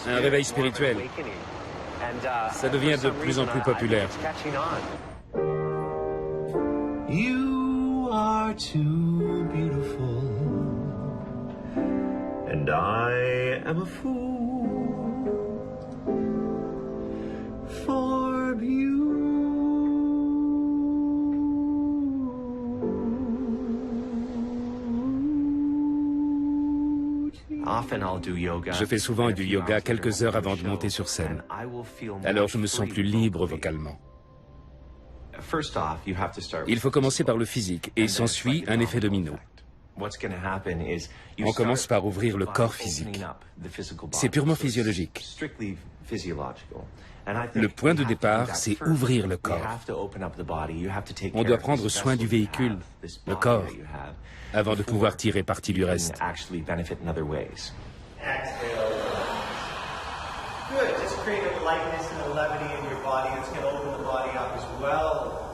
un réveil spirituel. Ça devient de plus en plus populaire. You are too beautiful, and I am a fool for you. Je fais souvent du yoga quelques heures avant de monter sur scène. Alors je me sens plus libre vocalement. Il faut commencer par le physique et s'ensuit un effet domino. On commence par ouvrir le corps physique. C'est purement physiologique. Le point de départ, c'est ouvrir le corps. On doit prendre soin du véhicule, le corps, avant de pouvoir tirer parti du reste. Good. Just create a lightness and a levity in your body. It's going to open the body up as well.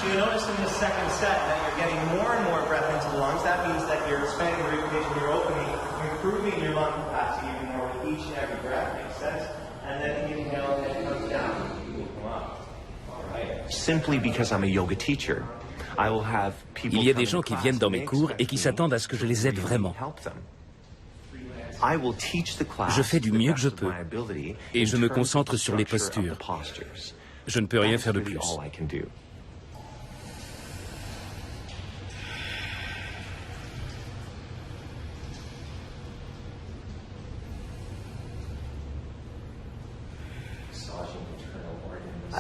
So you notice in the second set that you're getting more and more breath into the lungs. That means that you're expanding the respiration, you're opening, you're improving your lung capacity even more with each and every breath. Makes sense? And then you inhale and it comes down. You come up. All right. Simply because I'm a yoga teacher, I will have people. Il y a des gens qui viennent dans mes cours et qui s'attendent à ce que je les aide vraiment. Je fais du mieux que je peux et je me concentre sur les postures. Je ne peux rien faire de plus.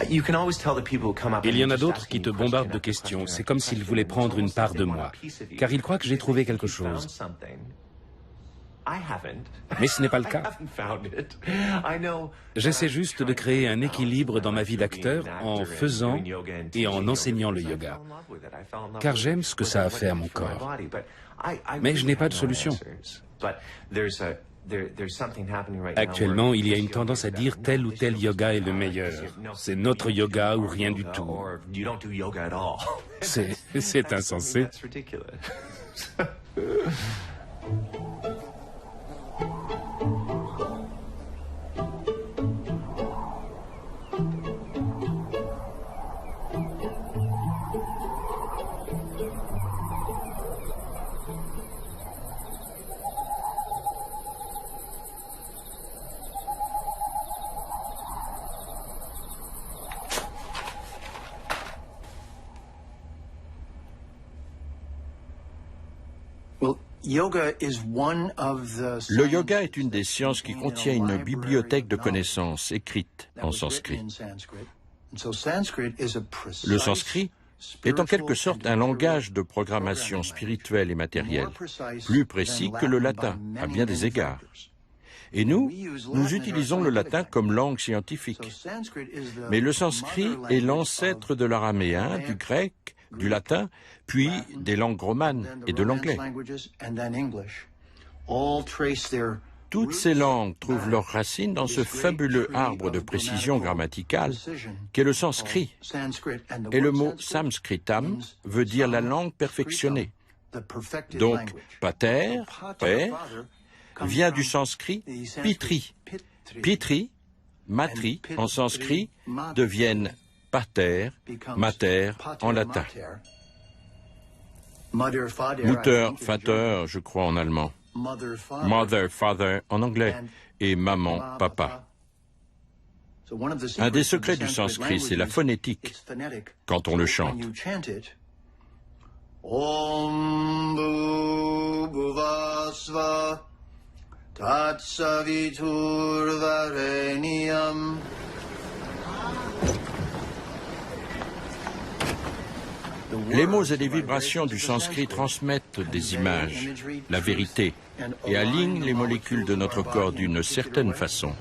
Il y en a d'autres qui te bombardent de questions. C'est comme s'ils voulaient prendre une part de moi, car ils croient que j'ai trouvé quelque chose. Mais ce n'est pas le cas. J'essaie juste de créer un équilibre dans ma vie d'acteur en faisant et en enseignant le yoga. Car j'aime ce que ça a fait à mon corps. Mais je n'ai pas de solution. Actuellement, il y a une tendance à dire tel ou tel yoga est le meilleur. C'est notre yoga ou rien du tout. C'est insensé. Le yoga est une des sciences qui contient une bibliothèque de connaissances écrites en sanskrit. Le sanskrit est en quelque sorte un langage de programmation spirituelle et matérielle, plus précis que le latin, à bien des égards. Et nous utilisons le latin comme langue scientifique. Mais le sanskrit est l'ancêtre de l'araméen, du grec, du latin, puis des langues romanes et de l'anglais. Toutes ces langues trouvent leurs racines dans ce fabuleux arbre de précision grammaticale qu'est le sanskrit. Et le mot samskritam veut dire la langue perfectionnée. Donc, pater, père, vient du sanskrit pitri. Pitri, matri en sanskrit deviennent pater, mater en latin. Mutter, Vater, je crois en allemand. Mother, father en anglais. Et maman, papa. Un des secrets du sanskrit, c'est la phonétique, quand on le chante. Om bhuvasva tatsavitur vareniyam. Les mots et les vibrations du sanskrit transmettent des images, la vérité, et alignent les molécules de notre corps d'une certaine façon.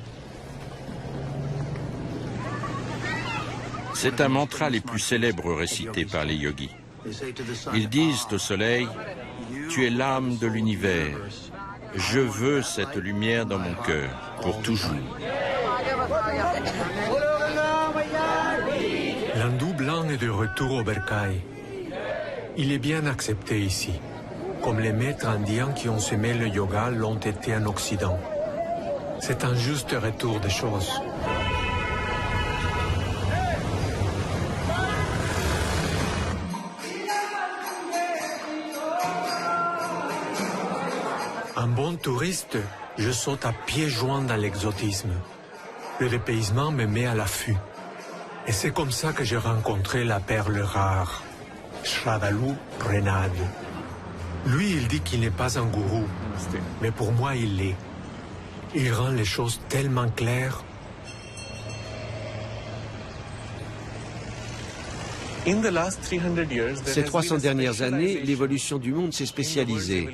C'est un mantra les plus célèbres récités par les yogis. Ils disent au soleil, « Tu es l'âme de l'univers. Je veux cette lumière dans mon cœur, pour toujours. » L'hindou blanc est de retour au bercail. Il est bien accepté ici, comme les maîtres indiens qui ont semé le yoga l'ont été en Occident. C'est un juste retour des choses. Un bon touriste, je saute à pieds joints dans l'exotisme. Le dépaysement me met à l'affût. Et c'est comme ça que j'ai rencontré la perle rare, Shravalo Prenad. Lui, il dit qu'il n'est pas un gourou, mais pour moi, il l'est. Il rend les choses tellement claires. Ces 300 dernières années, l'évolution du monde s'est spécialisée.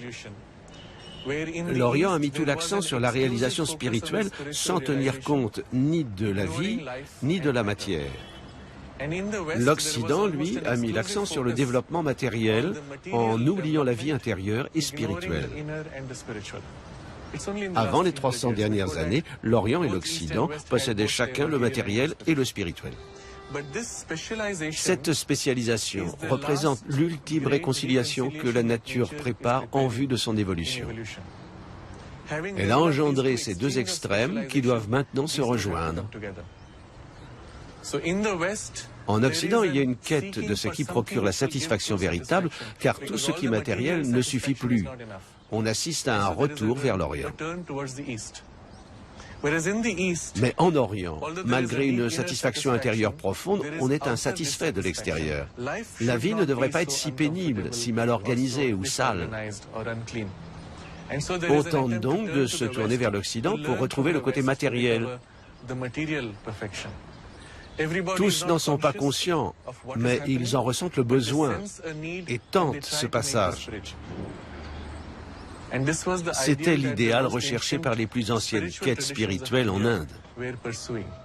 L'Orient a mis tout l'accent sur la réalisation spirituelle sans tenir compte ni de la vie, ni de la matière. L'Occident, lui, a mis l'accent sur le développement matériel en oubliant la vie intérieure et spirituelle. Avant les 300 dernières années, l'Orient et l'Occident possédaient chacun le matériel et le spirituel. Cette spécialisation représente l'ultime réconciliation que la nature prépare en vue de son évolution. Elle a engendré ces deux extrêmes qui doivent maintenant se rejoindre. En Occident, il y a une quête de ce qui procure la satisfaction véritable, car tout ce qui est matériel ne suffit plus. On assiste à un retour vers l'Orient. Mais en Orient, malgré une satisfaction intérieure profonde, on est insatisfait de l'extérieur. La vie ne devrait pas être si pénible, si mal organisée ou sale. On tente donc de se tourner vers l'Occident pour retrouver le côté matériel. Tous n'en sont pas conscients, mais ils en ressentent le besoin et tentent ce passage. C'était l'idéal recherché par les plus anciennes quêtes spirituelles en Inde.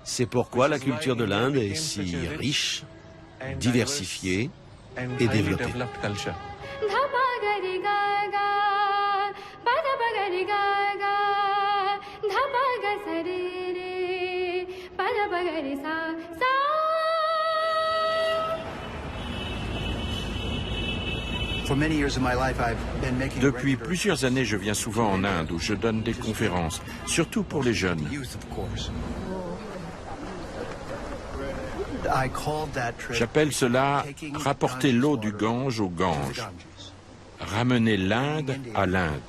C'est pourquoi la culture de l'Inde est si riche, diversifiée et développée. Depuis plusieurs années, je viens souvent en Inde où je donne des conférences, surtout pour les jeunes. J'appelle cela « rapporter l'eau du Gange au Gange », ramener l'Inde à l'Inde.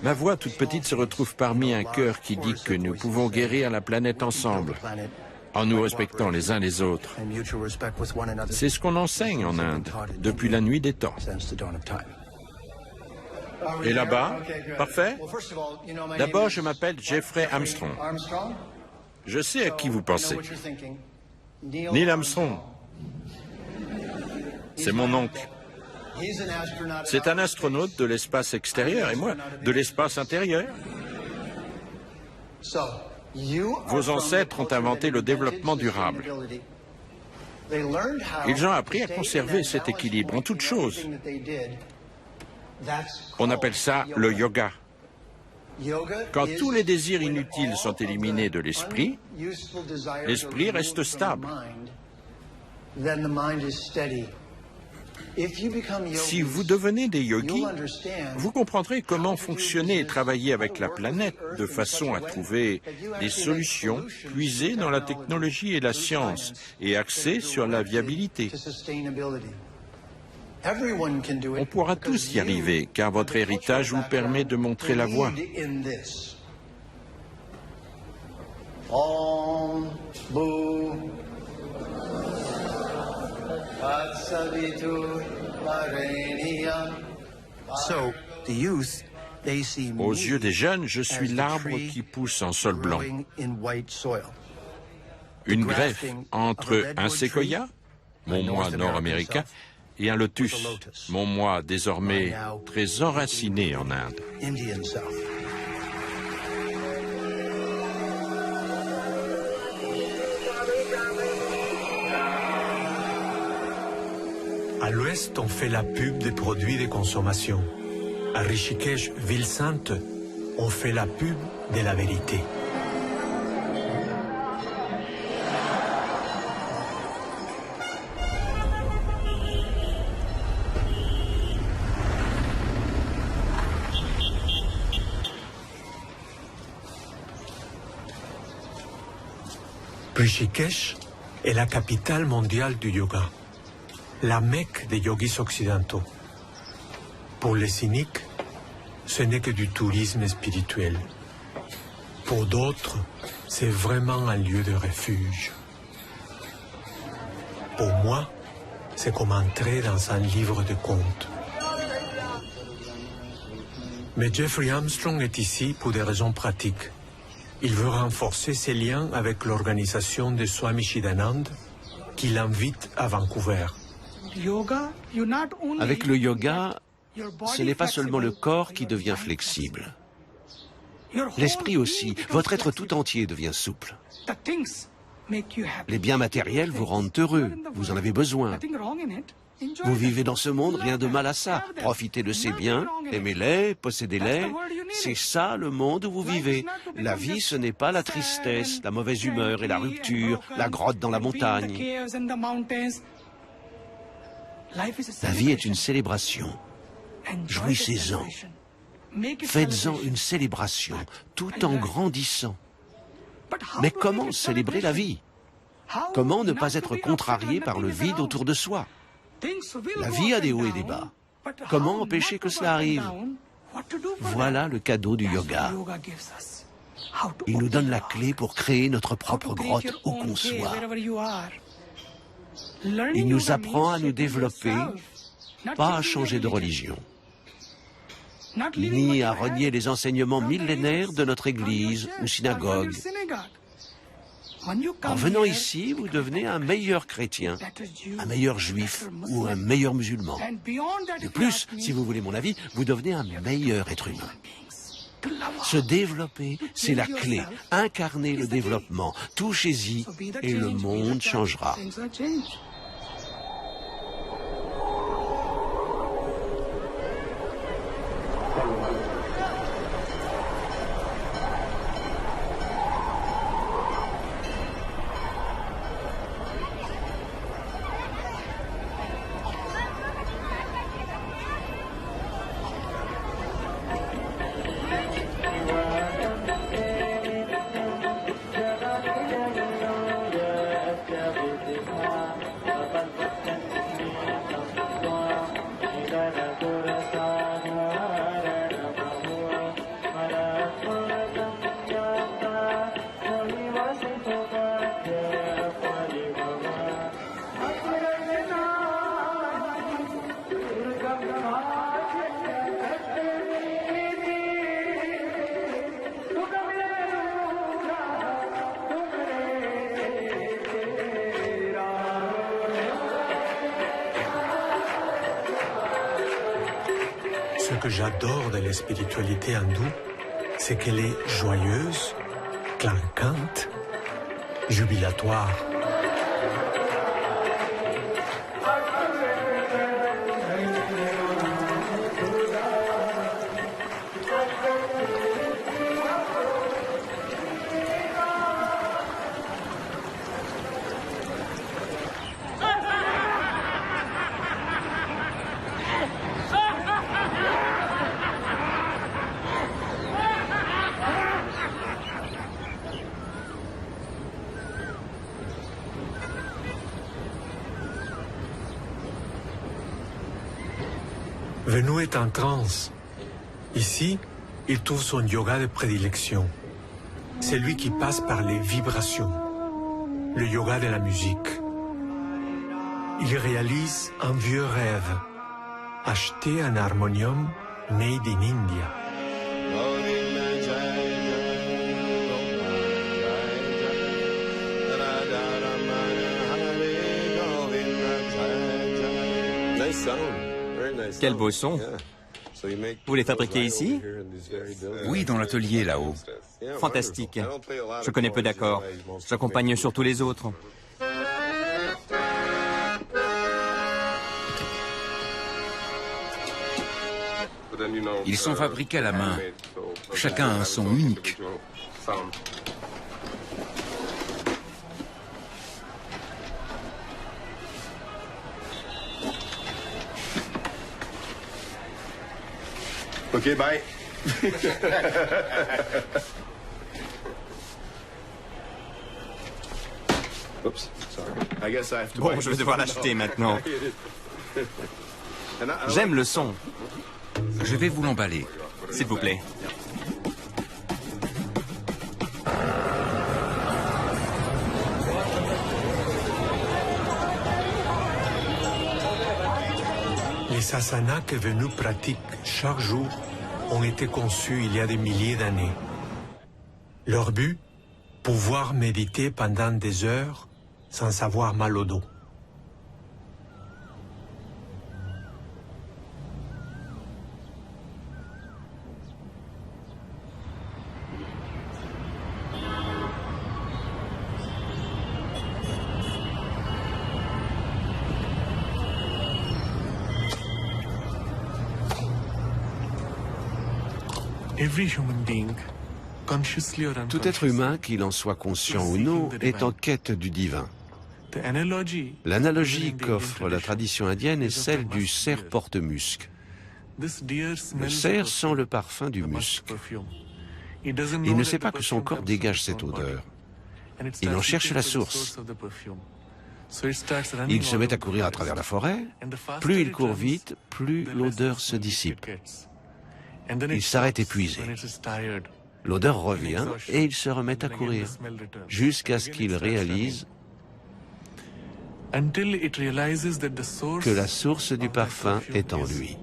Ma voix toute petite se retrouve parmi un chœur qui dit que nous pouvons guérir la planète ensemble, en nous respectant les uns les autres. C'est ce qu'on enseigne en Inde, depuis la nuit des temps. Et là-bas, parfait. D'abord, je m'appelle Jeffrey Armstrong. Je sais à qui vous pensez. Neil Armstrong. C'est mon oncle. C'est un astronaute de l'espace extérieur et moi, de l'espace intérieur. Vos ancêtres ont inventé le développement durable. Ils ont appris à conserver cet équilibre en toutes choses. On appelle ça le yoga. Quand tous les désirs inutiles sont éliminés de l'esprit, l'esprit reste stable. Si vous devenez des yogis, vous comprendrez comment fonctionner et travailler avec la planète de façon à trouver des solutions puisées dans la technologie et la science et axées sur la viabilité. On pourra tous y arriver, car votre héritage vous permet de montrer la voie. Aux yeux des jeunes, je suis l'arbre qui pousse en sol blanc. Une greffe entre un séquoia, mon moi nord-américain, et un lotus, mon moi désormais très enraciné en Inde. À l'ouest, on fait la pub des produits de consommation. À Rishikesh, ville sainte, on fait la pub de la vérité. Rishikesh est la capitale mondiale du yoga, la Mecque des yogis occidentaux. Pour les cyniques, ce n'est que du tourisme spirituel. Pour d'autres, c'est vraiment un lieu de refuge. Pour moi, c'est comme entrer dans un livre de contes. Mais Jeffrey Armstrong est ici pour des raisons pratiques. Il veut renforcer ses liens avec l'organisation de Swami Chidanand, qui l'invite à Vancouver. Avec le yoga, ce n'est pas seulement le corps qui devient flexible. L'esprit aussi, votre être tout entier devient souple. Les biens matériels vous rendent heureux, vous en avez besoin. Vous vivez dans ce monde, rien de mal à ça. Profitez de ces biens, aimez-les, possédez-les. C'est ça le monde où vous vivez. La vie, ce n'est pas la tristesse, la mauvaise humeur et la rupture, la grotte dans la montagne. La vie est une célébration. Jouissez-en. Faites-en une célébration, tout en grandissant. Mais comment célébrer la vie? Comment ne pas être contrarié par le vide autour de soi? La vie a des hauts et des bas. Comment empêcher que cela arrive? Voilà le cadeau du yoga. Il nous donne la clé pour créer notre propre grotte où qu'on soit. Il nous apprend à nous développer, pas à changer de religion, ni à renier les enseignements millénaires de notre église ou synagogue. En venant ici, vous devenez un meilleur chrétien, un meilleur juif ou un meilleur musulman. De plus, si vous voulez mon avis, vous devenez un meilleur être humain. Se développer, c'est la clé. Incarner le développement. Touchez-y et le monde changera. Ce que j'adore de la spiritualité hindoue, c'est qu'elle est joyeuse, clinquante, jubilatoire. Venu est en transe. Ici, il trouve son yoga de prédilection. C'est lui qui passe par les vibrations, le yoga de la musique. Il réalise un vieux rêve, acheter un harmonium made in India. Quel beau son. Vous les fabriquez ici? Oui, dans l'atelier là-haut. Fantastique. Je connais peu d'accords. J'accompagne surtout les autres. Ils sont fabriqués à la main. Chacun a un son unique. OK, bye. Oups, sorry. I guess I have to Bon, je vais devoir l'acheter maintenant. J'aime le son. Je vais vous l'emballer. S'il vous plaît. Les asanas que Venu pratique chaque jour ont été conçus il y a des milliers d'années. Leur but, pouvoir méditer pendant des heures sans avoir mal au dos. Tout être humain, qu'il en soit conscient ou non, est en quête du divin. L'analogie qu'offre la tradition indienne est celle du cerf porte-musc. Le cerf sent le parfum du musc. Il ne sait pas que son corps dégage cette odeur. Il en cherche la source. Il se met à courir à travers la forêt. Plus il court vite, plus l'odeur se dissipe. Il s'arrête épuisé. L'odeur revient et il se remet à courir jusqu'à ce qu'il réalise que la source du parfum est en lui.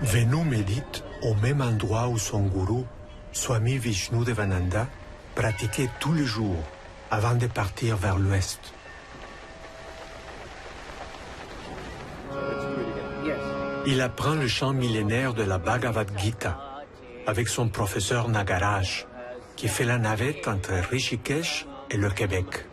Venu médite au même endroit où son gourou, Swami Vishnudevananda, pratiquait tous les jours avant de partir vers l'ouest. Il apprend le chant millénaire de la Bhagavad Gita avec son professeur Nagaraj, qui fait la navette entre Rishikesh et le Québec.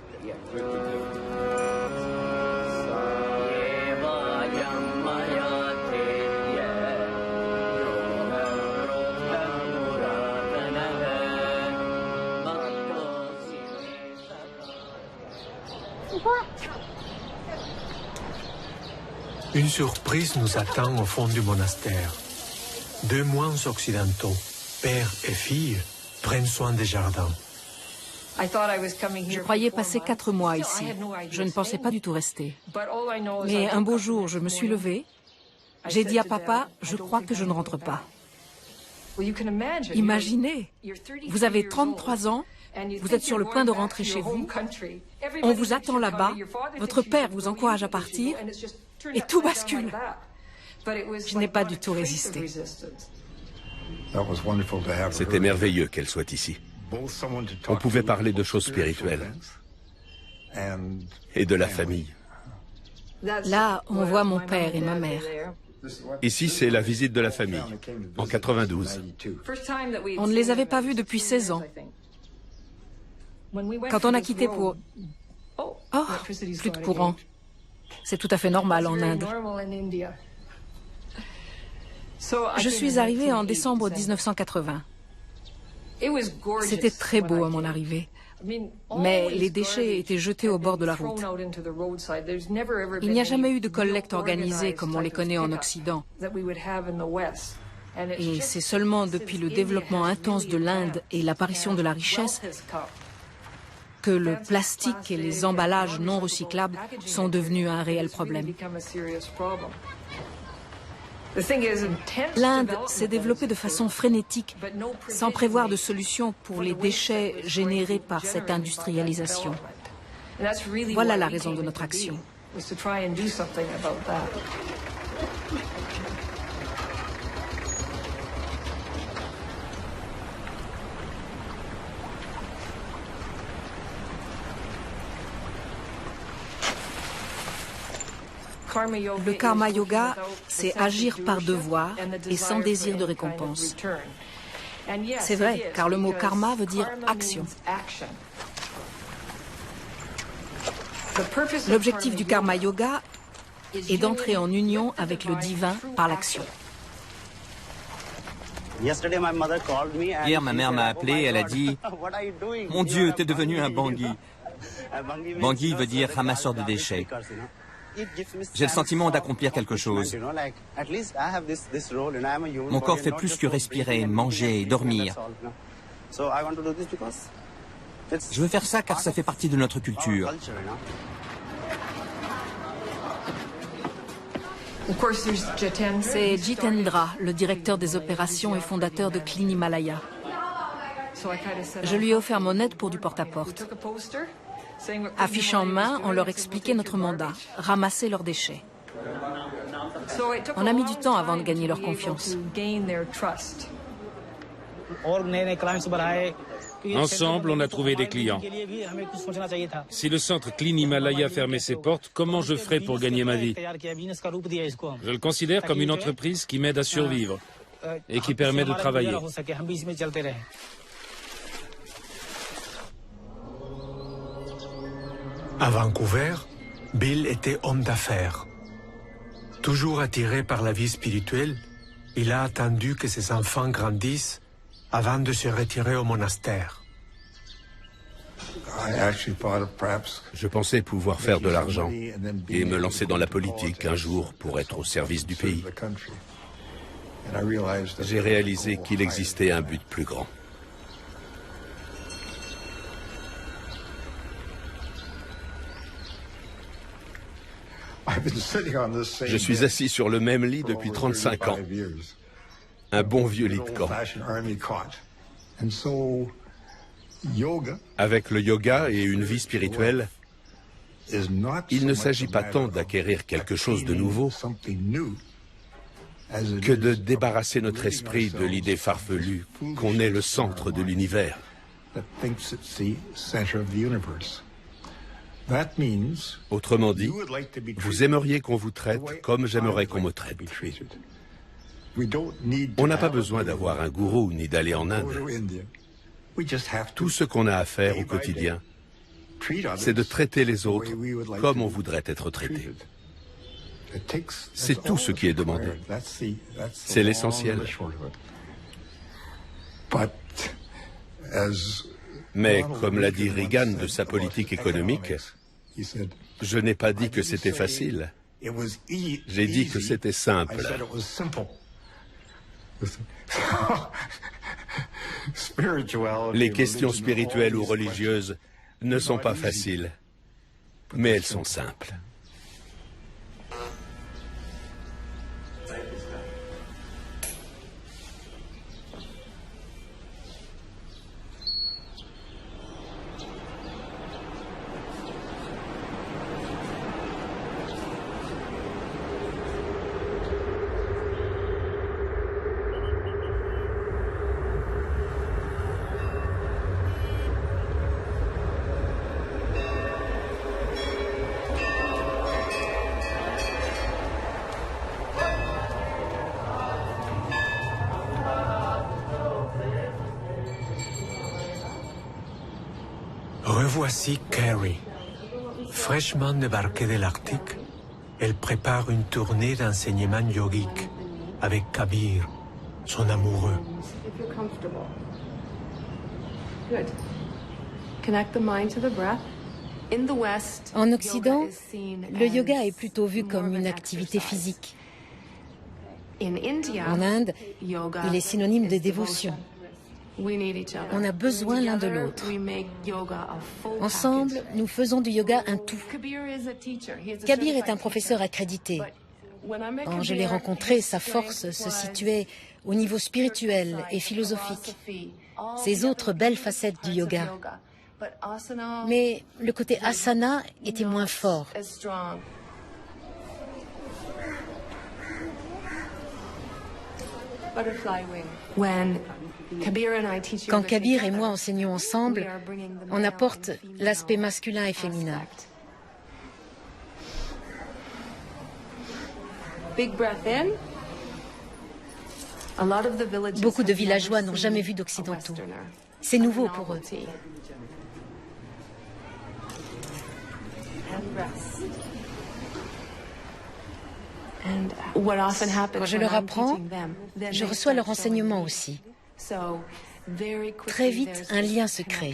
Une surprise nous attend au fond du monastère. Deux moines occidentaux, père et fille, prennent soin des jardins. Je croyais passer 4 mois ici. Je ne pensais pas du tout rester. Mais un beau jour, je me suis levée. J'ai dit à papa, je crois que je ne rentre pas. Imaginez, vous avez 33 ans, vous êtes sur le point de rentrer chez vous, on vous attend là-bas, votre père vous encourage à partir, et tout bascule. Je n'ai pas du tout résisté. C'était merveilleux qu'elle soit ici. On pouvait parler de choses spirituelles et de la famille. Là, on voit mon père et ma mère. Ici, c'est la visite de la famille, en 92. On ne les avait pas vus depuis 16 ans. Quand on a quitté pour... Oh, plus de courant. C'est tout à fait normal en Inde. Je suis arrivée en décembre 1980. C'était très beau à mon arrivée. Mais les déchets étaient jetés au bord de la route. Il n'y a jamais eu de collecte organisée comme on les connaît en Occident. Et c'est seulement depuis le développement intense de l'Inde et l'apparition de la richesse que le plastique et les emballages non recyclables sont devenus un réel problème. L'Inde s'est développée de façon frénétique, sans prévoir de solution pour les déchets générés par cette industrialisation. Voilà la raison de notre action. Le karma yoga, c'est agir par devoir et sans désir de récompense. C'est vrai, car le mot karma veut dire action. L'objectif du karma yoga est d'entrer en union avec le divin par l'action. Hier, ma mère m'a appelé, elle a dit « Mon Dieu, t'es devenu un bangui ». Bangui veut dire ramasseur de déchets. J'ai le sentiment d'accomplir quelque chose. Mon corps fait plus que respirer, manger et dormir. Je veux faire ça car ça fait partie de notre culture. C'est Jitendra, le directeur des opérations et fondateur de Clean Himalaya. Je lui ai offert mon aide pour du porte-à-porte. Affiche en main, on leur expliquait notre mandat, ramasser leurs déchets. On a mis du temps avant de gagner leur confiance. Ensemble, on a trouvé des clients. Si le centre Clean Himalaya fermait ses portes, comment je ferais pour gagner ma vie? Je le considère comme une entreprise qui m'aide à survivre et qui permet de travailler. À Vancouver, Bill était homme d'affaires. Toujours attiré par la vie spirituelle, il a attendu que ses enfants grandissent avant de se retirer au monastère. Je pensais pouvoir faire de l'argent et me lancer dans la politique un jour pour être au service du pays. J'ai réalisé qu'il existait un but plus grand. Je suis assis sur le même lit depuis 35 ans. Un bon vieux lit de camp. Avec le yoga et une vie spirituelle, il ne s'agit pas tant d'acquérir quelque chose de nouveau que de débarrasser notre esprit de l'idée farfelue qu'on est le centre de l'univers. Autrement dit, vous aimeriez qu'on vous traite comme j'aimerais qu'on me traite. On n'a pas besoin d'avoir un gourou ni d'aller en Inde. Tout ce qu'on a à faire au quotidien, c'est de traiter les autres comme on voudrait être traité. C'est tout ce qui est demandé. C'est l'essentiel. Mais, comme l'a dit Reagan de sa politique économique, je n'ai pas dit que c'était facile. J'ai dit que c'était simple. Les questions spirituelles ou religieuses ne sont pas faciles, mais elles sont simples. Me voici Carrie. Fraîchement débarquée de l'Arctique, elle prépare une tournée d'enseignement yogique avec Kabir, son amoureux. En Occident, le yoga est plutôt vu comme une activité physique. En Inde, il est synonyme de dévotion. On a besoin l'un de l'autre. Ensemble, nous faisons du yoga un tout. Kabir est un professeur accrédité. Quand je l'ai rencontré, sa force se situait au niveau spirituel et philosophique. Ses autres belles facettes du yoga. Mais le côté asana était moins fort. Quand Kabir et moi enseignons ensemble, on apporte l'aspect masculin et féminin. Beaucoup de villageois n'ont jamais vu d'occidentaux. C'est nouveau pour eux. Quand je leur apprends, je reçois leur enseignement aussi. Très vite, un lien se crée.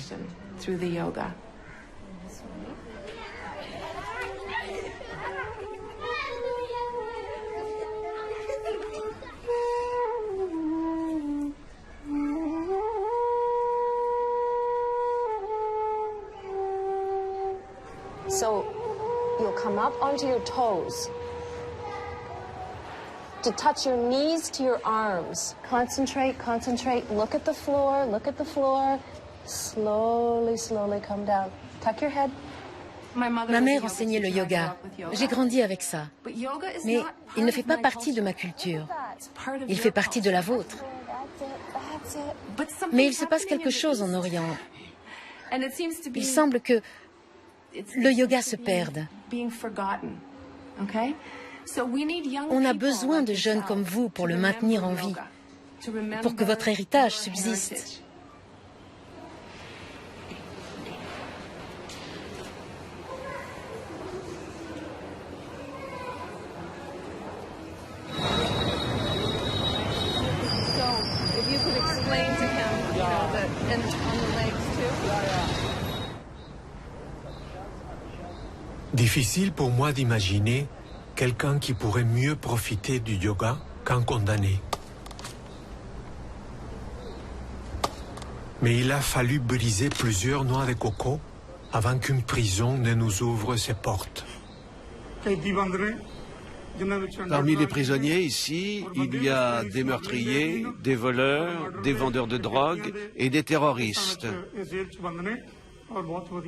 So you'll come up onto your toes. To touch your knees to your arms. Concentrate, concentrate. Look at the floor, look at the floor. Slowly, slowly come down. Tuck your head. Ma mère enseignait le yoga. J'ai grandi avec ça. Mais il ne fait pas partie de ma culture. Il fait partie de la vôtre. Mais il se passe quelque chose en Orient. Il semble que le yoga se perde. On a besoin de jeunes comme vous pour le maintenir en vie, pour que votre héritage subsiste. Difficile pour moi d'imaginer quelqu'un qui pourrait mieux profiter du yoga qu'un condamné. Mais il a fallu briser plusieurs noix de coco avant qu'une prison ne nous ouvre ses portes. Parmi les prisonniers ici, il y a des meurtriers, des voleurs, des vendeurs de drogue et des terroristes.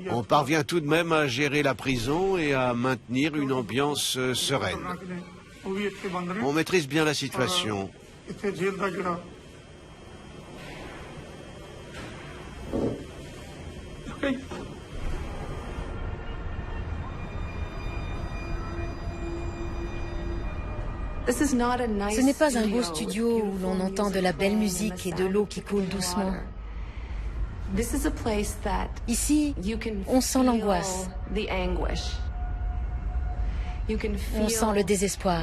On parvient tout de même à gérer la prison et à maintenir une ambiance sereine. On maîtrise bien la situation. Ce n'est pas un beau studio où l'on entend de la belle musique et de l'eau qui coule doucement. Ici, on sent l'angoisse. On sent le désespoir.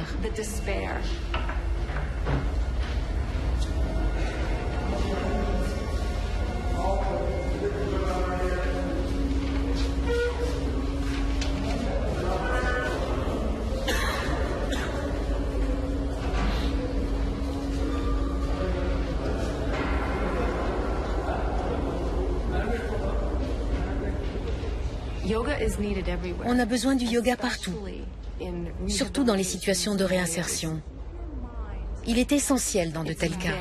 On a besoin du yoga partout, surtout dans les situations de réinsertion. Il est essentiel dans de tels cas.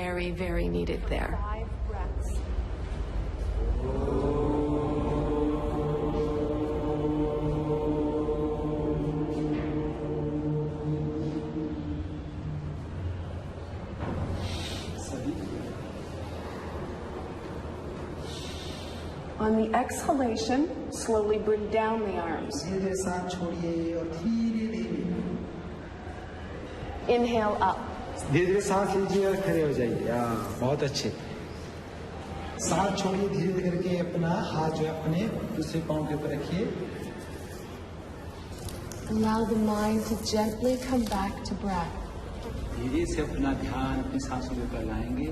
On the exhalation, slowly bring down the arms. Inhale up. सांस छोड़िए धीरे करके अपना हाथ जो है अपने दूसरे पांव के ऊपर रखिए. Allow the mind to gently come back to breath. धीरे से अपना ध्यान अपनी सांसों के ऊपर लाएंगे.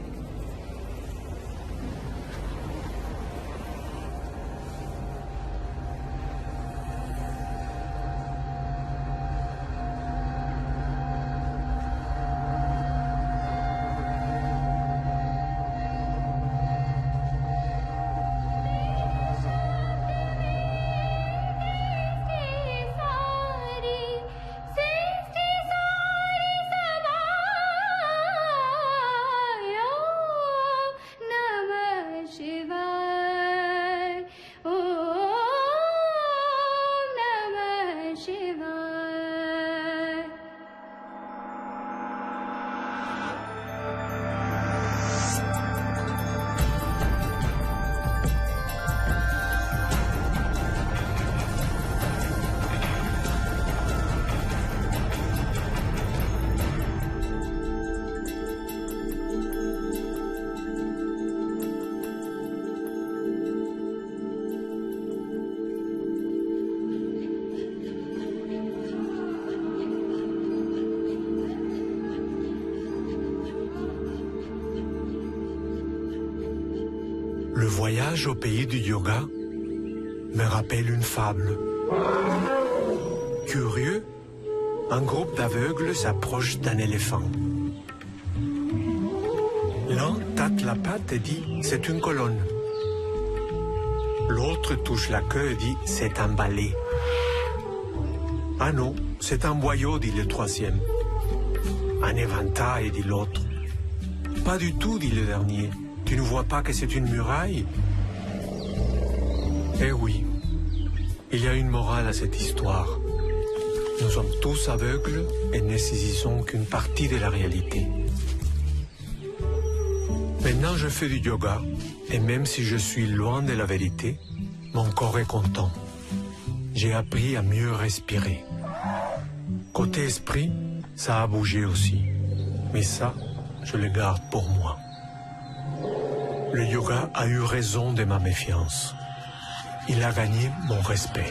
Le voyage au pays du yoga me rappelle une fable. Curieux, un groupe d'aveugles s'approche d'un éléphant. L'un tâte la patte et dit « c'est une colonne ». L'autre touche la queue et dit « c'est un balai ». « Ah non, c'est un boyau », dit le troisième. « Un éventail », dit l'autre. « Pas du tout », dit le dernier. « Tu ne vois pas que c'est une muraille ?» Eh oui, il y a une morale à cette histoire. Nous sommes tous aveugles et ne saisissons qu'une partie de la réalité. Maintenant, je fais du yoga et même si je suis loin de la vérité, mon corps est content. J'ai appris à mieux respirer. Côté esprit, ça a bougé aussi. Mais ça, je le garde pour moi. Le yoga a eu raison de ma méfiance. Il a gagné mon respect.